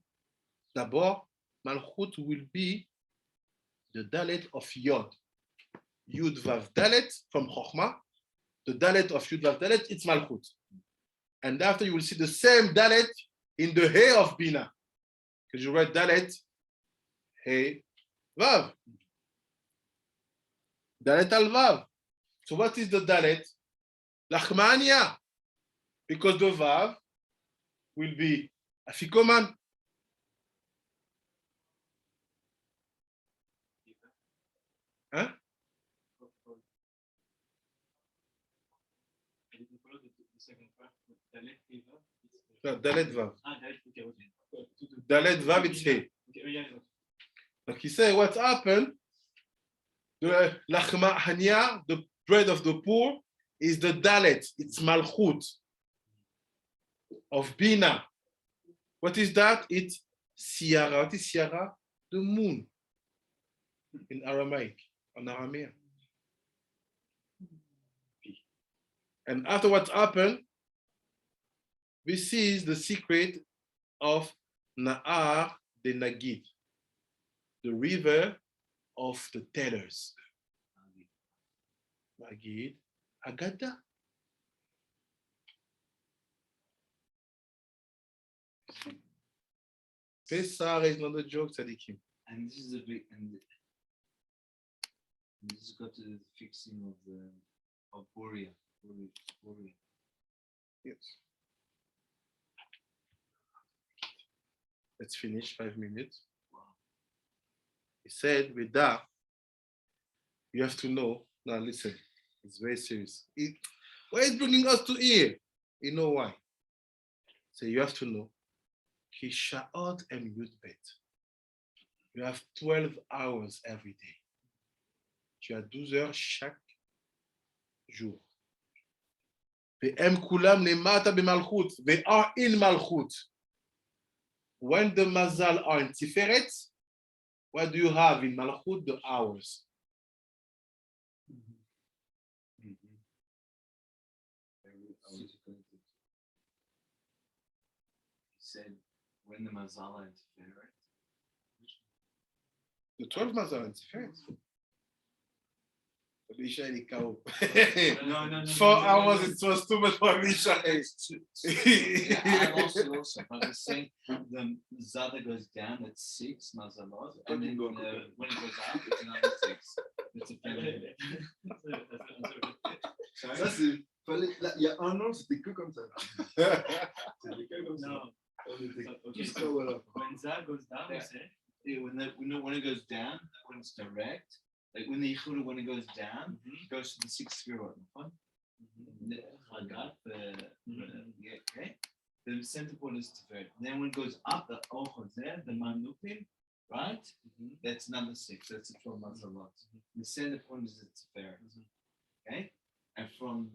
A: d'abord, Malchut will be the Dalet of Yod. Yud Vav Dalet from Chochmah, the Dalet of Yud Vav Dalet, it's Malchut. And after you will see the same Dalet in the He of Bina. Because you write Dalet, He, Vav. Dalet al Vav. So what is the Dalet? Lachmania. Because the Vav will be Afikoman. Huh? No, Dalet Vav. Dalet Vav, it's He. Like he said, what's happened? The Lachma Hanya, the bread of the poor, is the Dalet. It's Malchut of Bina. What is that? It's Siara. What is Siara? The moon in Aramaic, on Aramean. And after what's happened, this is the secret of Na'ar de Nagid, the river of the tellers. Nagid, Agada. Pesah is not a joke, Tzadikim.
B: And this is a big, and this has got to the fixing of the of Boria.
A: Yes. Let's finish 5 minutes. He said, with that, you have to know. Now listen, it's very serious. Why is bringing us to here? You know why? So you have to know. Kishaot and Yudbet. You have 12 hours every day. Tu as 12 heures chaque jour. והם כולם למטה במלכות, they are in מלכות. when the mazal are in Tiferet, what do you have in Malchut? The hours.
B: He said when the Mazalot and Tiferet.
A: The 12 mazal in Tiferet. Elisha is KO.
B: No.
A: 4 hours, it was too much for Elisha.
B: Yeah, I lost it also. But I was saying the Zada goes down at 6 Mazalot, and then when it goes up, it's another 6. It's a failure.
E: Ça, c'est. Il y a un an, c'était que comme ça. C'était que comme ça.
D: No.
E: On était
D: Okay,
E: tous
D: so
E: là, voilà.
D: when Za goes down,
B: Yeah.
D: we say,
B: Yeah, when it goes down, when it's direct, like when the Yichud, when it goes down, it goes to the 6th Sefirot. Yeah, okay. The center point is Tiferet. Then when it goes up, the Ochozer, the Manukim, right? That's number 6. That's the 12 Mazalot. The center point is the Tiferet. Okay, and from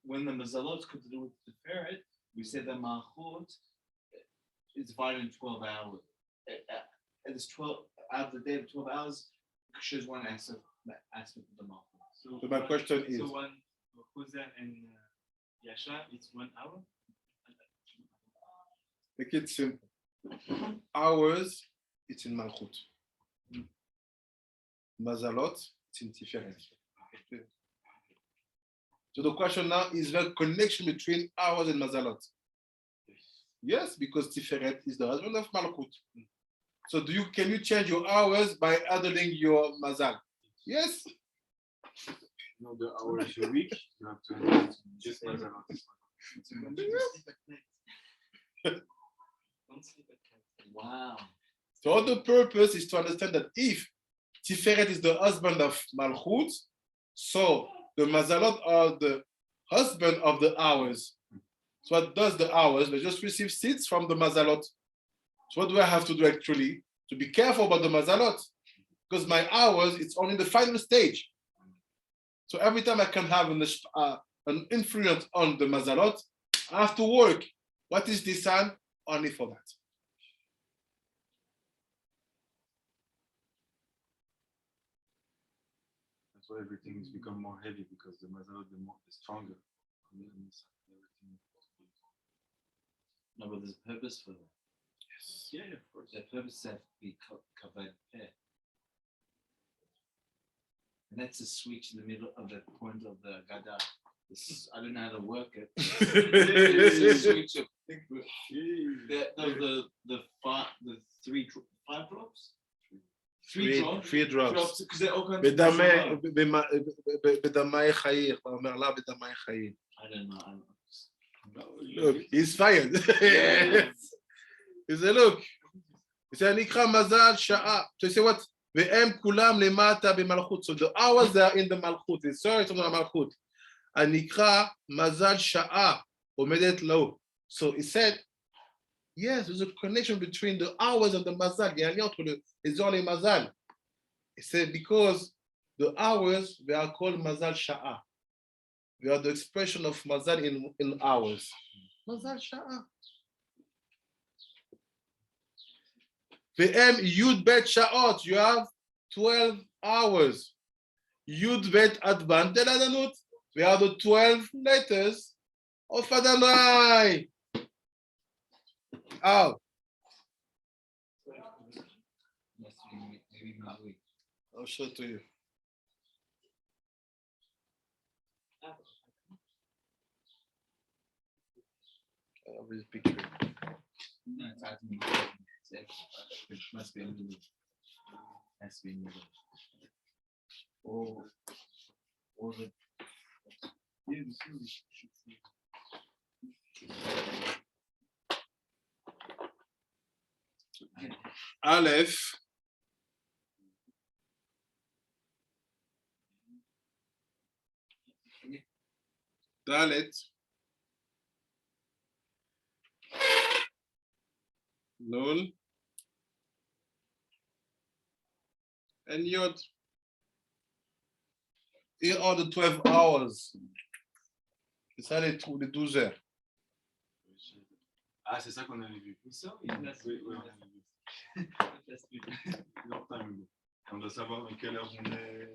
B: when the Mazalot could do with Tiferet, we said the Malchut is divided in 12 hours. And it's 12 out of the day of 12 hours shows one aspect of the Malchut.
A: So my question is,
D: so one Choser and Yasha, it's 1 hour.
A: make it simple. Hours, it's in Malchut. Mazalot, it's in Tiferet. So the question now is the connection between hours and Mazalot. Yes, because Tiferet is the husband of Malchut. So can you change your hours by adding your Mazal? Yes.
C: No, the hours a week, you have to add just Mazalot.
D: Don't sleep at night.
B: Wow.
A: So the purpose is to understand that if Tiferet is the husband of Malchut, so the Mazalot are the husband of the hours. So what does the hours? They just receive seeds from the Mazalot. So what do I have to do actually? To be careful about the Mazalot. Because my hours, it's only the final stage. So every time I can have an influence on the Mazalot, I have to work. What is this sign? Only for that.
C: That's why everything has become more heavy because the Mazalot, the stronger.
B: No, but there's a purpose for that.
A: Yes.
D: Yeah, of course.
B: The purpose has to be covered pair. And that's a switch in the middle of the point of the Gada. I don't know how to work it. It's a switch of the 5 drops? 3 drops?
A: 3 drops.
B: Because they're all kinds
A: בדמי חיי, אומר לה בדמי חיי.
B: I don't know.
A: Look, he's fired. Yes. He said, look. He said, נקרא מזל שעה. So he said what? והם כולם למטה במלכות. So the hours they are in the מלכות. It's sorry, it's not מלכות. הנקרא מזל שעה עומדת לו. So he said, yes, there's a connection between the hours and the mazal. Il y a un lien entre les heures et les mazal. He said, because the hours, they are called mazal sha'a. They are the expression of mazal in hours. Mazal sha'a. VM Yud Bet Sha'ot, you have 12 hours. Yud Bet Advan Teladanut, they are the 12 letters of Adonai. Out.
B: Maybe midweek.
A: I'll show it to you. I have this picture.
B: No, it's out to me. It must be a middle. Has to be middle. Or the.
A: Aleph. Dalet. Nun. And Yod. Here are the 12 hours. C'est ça les 12 heures.
C: Ah, c'est ça qu'on avait vu.
D: Vous savez, il a
C: Oui, on avait vu. Long time ago. On doit savoir dans quelle heure on est.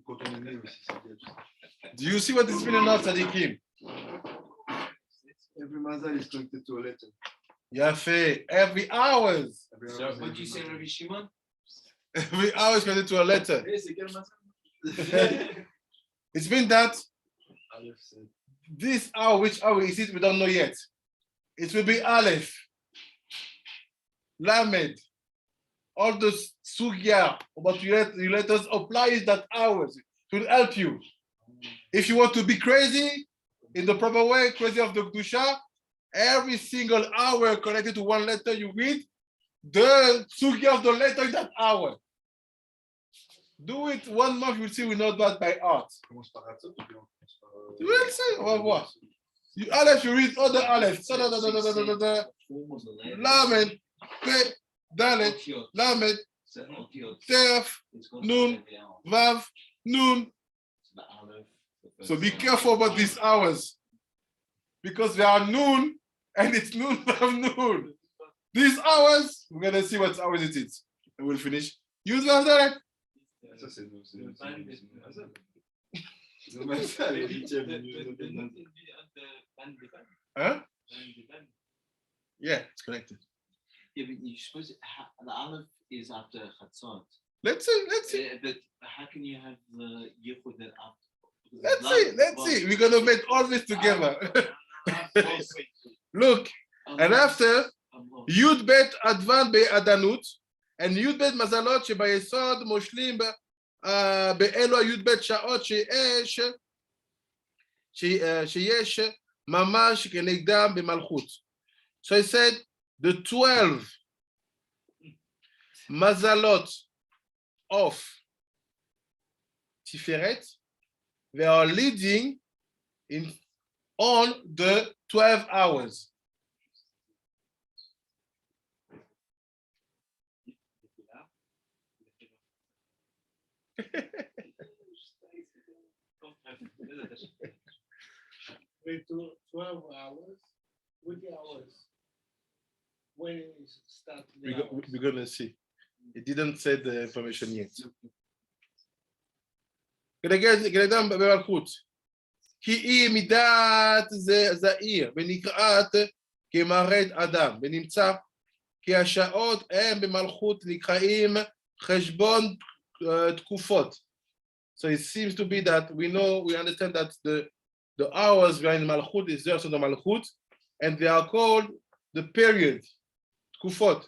C: Quand on est né aussi, c'est bien tout ça.
A: Do you see what is meaning of tzaddikim?
E: Every mazal is connected to a letter.
A: Yafet, every hours.
E: Every
B: So
E: hour is
B: what
E: every
B: you say,
E: mazal.
B: Rabbi Shimon?
A: Every hour is connected to a letter.
B: Hey, c'est quel matin?
A: It's been that
E: Aleph said,
A: this hour, which hour is it, we don't know yet. It will be Aleph, Lamed, all those sugya, but you let us apply that hours. It will help you. If you want to be crazy, in the proper way, crazy of the Kedusha, every single hour connected to one letter you read, the sugya of the letter in that hour. Do it 1 month, you'll see we know that by heart.
E: commence par Hatzot ou bien on commence par.
A: You will see, on va voir. You Aleph, you read all the Aleph.
B: Form of the letter.
A: Lamed, Pe, Dalet,
B: Otiot.
A: Lamed,
B: C'est otiot.
A: Tef,
B: It's called
A: Nun,
B: every hour.
A: Vav, Nun.
B: It's the Aleph, the first
A: So be
B: one.
A: careful about these hours. Because they are noon and it's noon, Vav, Nun. These hours, we're going to see what hours it is. And we'll finish. Use Vav, Dalet.
E: Ça, c'est le
D: Van de-
E: mazal. Le mazal, le huitième,
D: de-
E: le
D: de- de-
E: mazal.
D: de- Van de Van.
A: Huh?
D: Van de Van.
A: Yeah, it's connected.
B: Yeah, but you suppose the Aleph is after Chatzot.
A: Let's see.
B: But how can you have the Yichud that after?
A: Let's see. We're going to make all this together. Look, and after, Yud Bet Advan Be Adanut, and Yud Bet Mazalot Shebayesod Moshlim Be'elo Yud Bet Shaot Sheyesh Mamash Kenegdam Bemalchut. So I said the 12 Mazalot of Tiferet, they are leading on the 12 hours.
H: Wait, 12 hours. With the hours. When it starts the hours.
A: We're going to see. It didn't say the information yet. כנגדם במלכות. כי היא מידת זעיר, ונקראת כמראית אדם, ונמצא כי השעות הם במלכות נקראים חשבון תקופות. So it seems to be that we understand that the hours we are in Malchut is there, so the Malchut, and they are called the period, תקופות.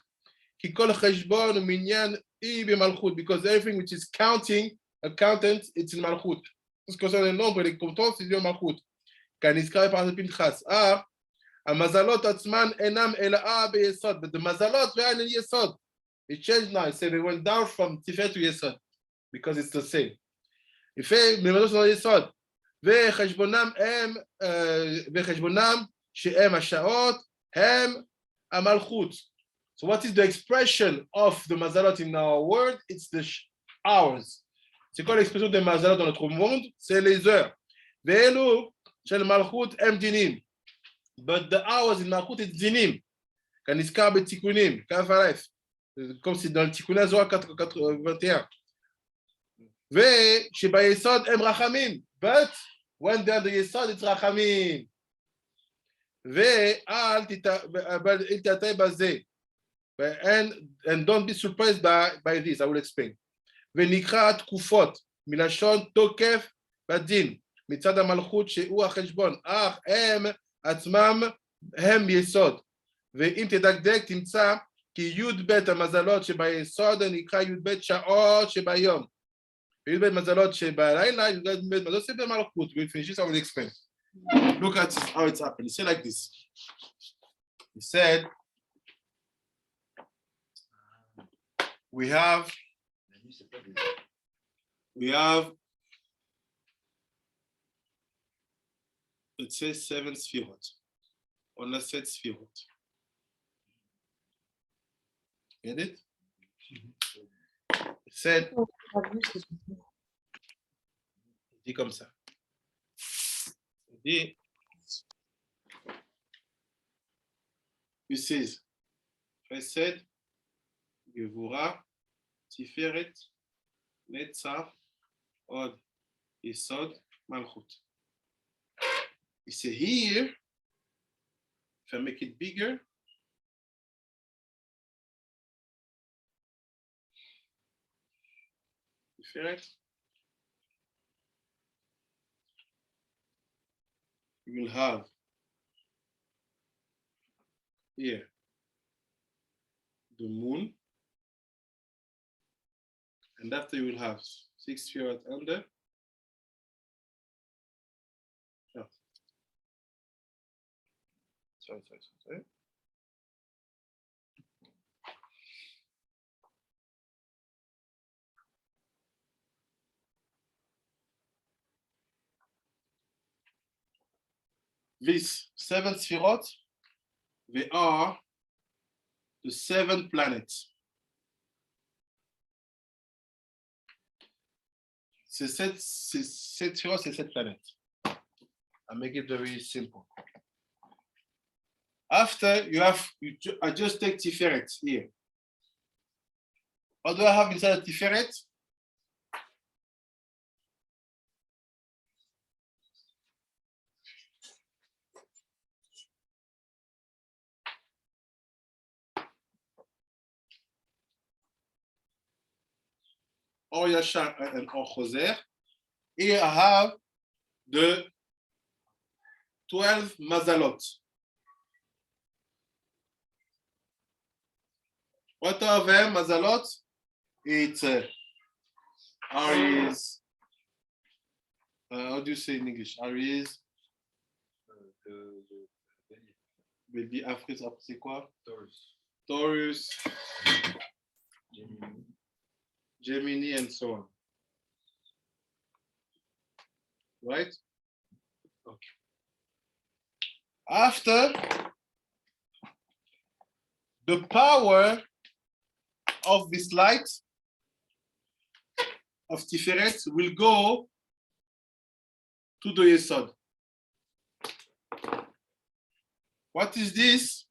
A: כי כל חשבון ומניין היא במלכות, because everything which is accountant, it's in Malchut. Ce qui concerne le nombre et les comptants, c'est dans Malchut. כנזכר par פנחס. המזלות עצמן אינם אלא ביסוד, but the mazalot they are in יסוד. It changed now, it said they went down from Tiferet to יסוד, because it's the same. יפה, במזלות של יסוד. וחשבונם שהם השעות, הם המלכות. So what is the expression of the mazalot in our world? It's the hours. C'est quoi l'expression des mazalot dans notre monde? C'est les heures. ואלו של מלכות הם דינים. But the hours in מלכות it's דינים. כנזכר בתיקונים, כ"א. comme c'est dans le תיקוני הזוהר 4:21. ושביסוד הם רחמים. But when they're the יסוד it's רחמים. ואל תטעה בזה. And don't be surprised by this, I will explain. ונקרא תקופות, מלשון תוקף בדין, מצד המלכות שהוא החשבון, אך הם עצמם הם יסוד. ואם תדקדק תמצא כי י' ב' המזלות שביסוד נקרא י' ב' שעות שביום. וי' ב' מזלות שבלילה, י' ב' מזלות שבמלכות. We'll finish this, I will explain. Look at how it's happened. He said like this. He said, we have it says 7 sfirot. On a 7 sfirot. Get it? It said, dit comme ça. Il dit, This is Chesed, Gevura, Tiferet, Netzach, Od, Yesod, Malchut. You see here, if I make it bigger, Tiferet, you will have here the moon, and after you will have 6 spheres under. Oh. Sorry. These 7 sphirot, they are the 7 planets. Ces 7 sphirot, c'est 7 planètes. I make it very simple. After I just take Tiferet here. What do I have inside Tiferet? Or Yashar and Or Choser. Here I have the 12 Mazalot. What are them, Mazalot? It's Aries. How do you say in English? Aries. Bélier, après, c'est quoi? Taurus. Gemini, and so on. Right? Okay. After, the power of this light of Tiferet will go to the Yesod. What is this?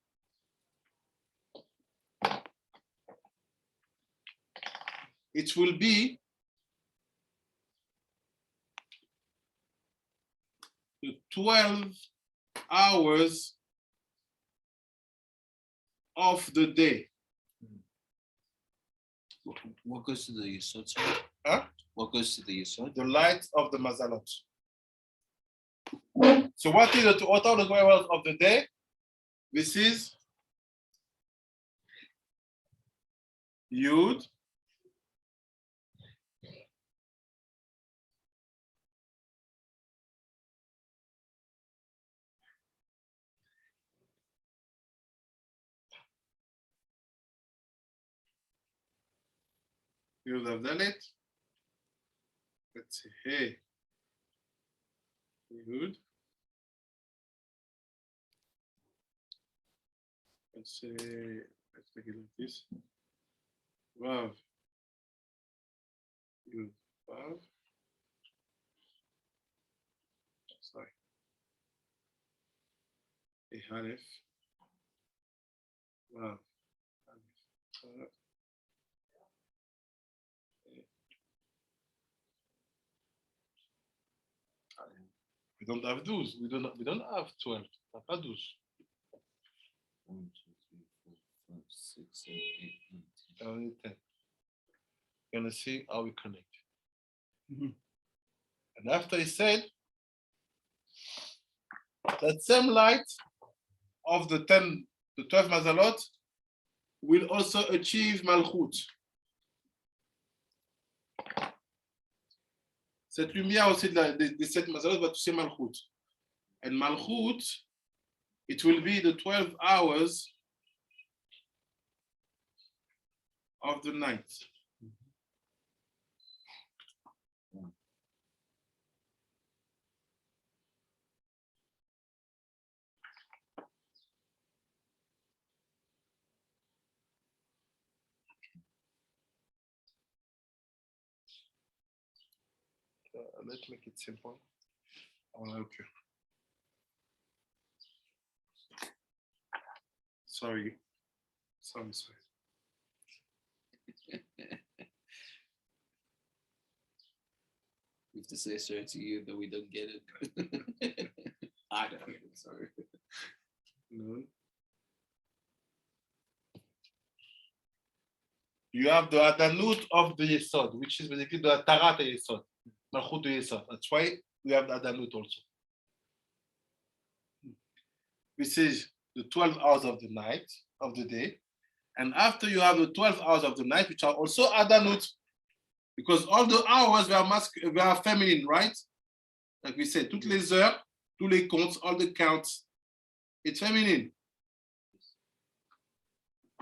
A: It will be the 12 hours of the day.
B: What goes to the Yesod? Sorry?
A: Huh?
B: What goes to the Yesod?
A: The light of the Mazalot. So what are the 12 hours of the day? This is Yud, Yud have done it. Let's see, hey, Yud. Let's say, let's make it like this. Vav, Yud, Vav. Sorry. A Hanif. Vav, Hanif. Vav. We don't have 12. We don't have 12. On n'a pas 12.
B: 1, 2, 3, 4, 5, 6, 7, 8, 9, 10.
A: Only 10. You're gonna see how we connect. And after he said, that same light of the 12 Mazalot will also achieve Malchut. Cette lumière aussi des 7 Mazalot va toucher Malchut. And Malchut, it will be the 12 hours of the night. Let's make it simple. Okay. Sorry.
I: We have to say sorry to you that we don't get it. I don't get it, sorry.
A: No. You have the Adanut of the Yesod, which is basically the Tarat Yesod, Malchut Yesod. That's why we have the Adanut also. This is the 12 hours of the night, of the day. And after you have the 12 hours of the night, which are also Adanut, because all the hours they are feminine, right? Like we said, toutes les heures, tous les comptes, all the counts, it's feminine.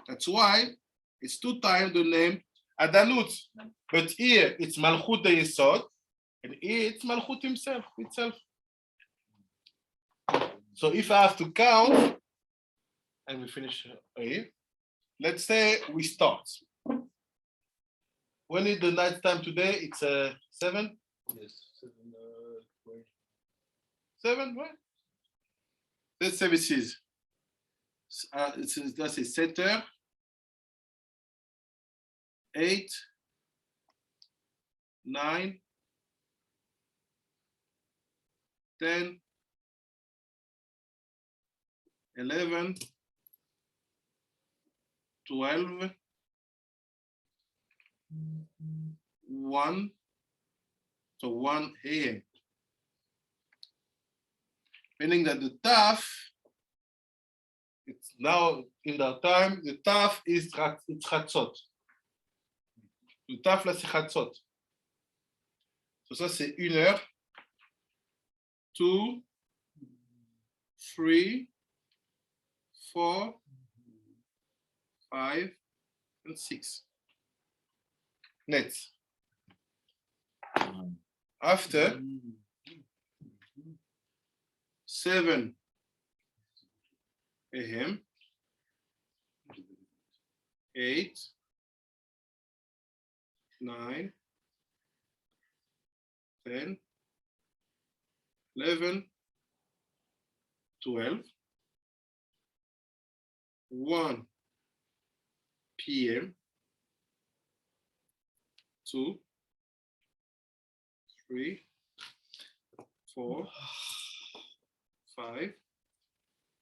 A: That's why it's 2 times the name Adanut. But here it's Malchut Yesod, and here it's Malchut itself. So if I have to count, and we finish here, let's say we start. When is the night time today? It's 7?
C: Yes,
A: 7, right? Let's say this is, that's a Sefer, 8, 9, 10, 11, 12, 1, so 1 a.m. Meaning that the taf, it's now in the time, the taf is it's chatzot. Le taf là c'est chatzot. So ça c'est 1 heure, 2, 3, 4, 5, and 6. Net. After 7 a.m., 8, 9, 10, 11, 12, 1 p.m., 2, 3, 4, 5,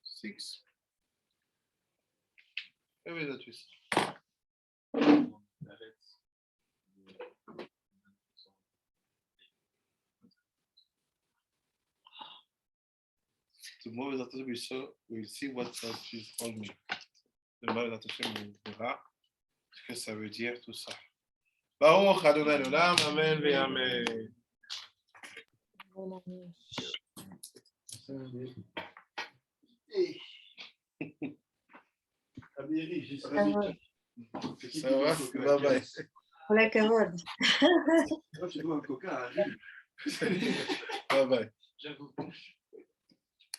A: 6. Where is that twist? Tomorrow we'll see what that is on me. Demain, la on verra ce que ça veut dire tout ça. Baruch Adonai l'olam, amen et amen. Ça va? Bye bye.
G: Pour la carotte.
E: Tu dois un coca à Harry.
A: Bye bye.
D: J'avoue.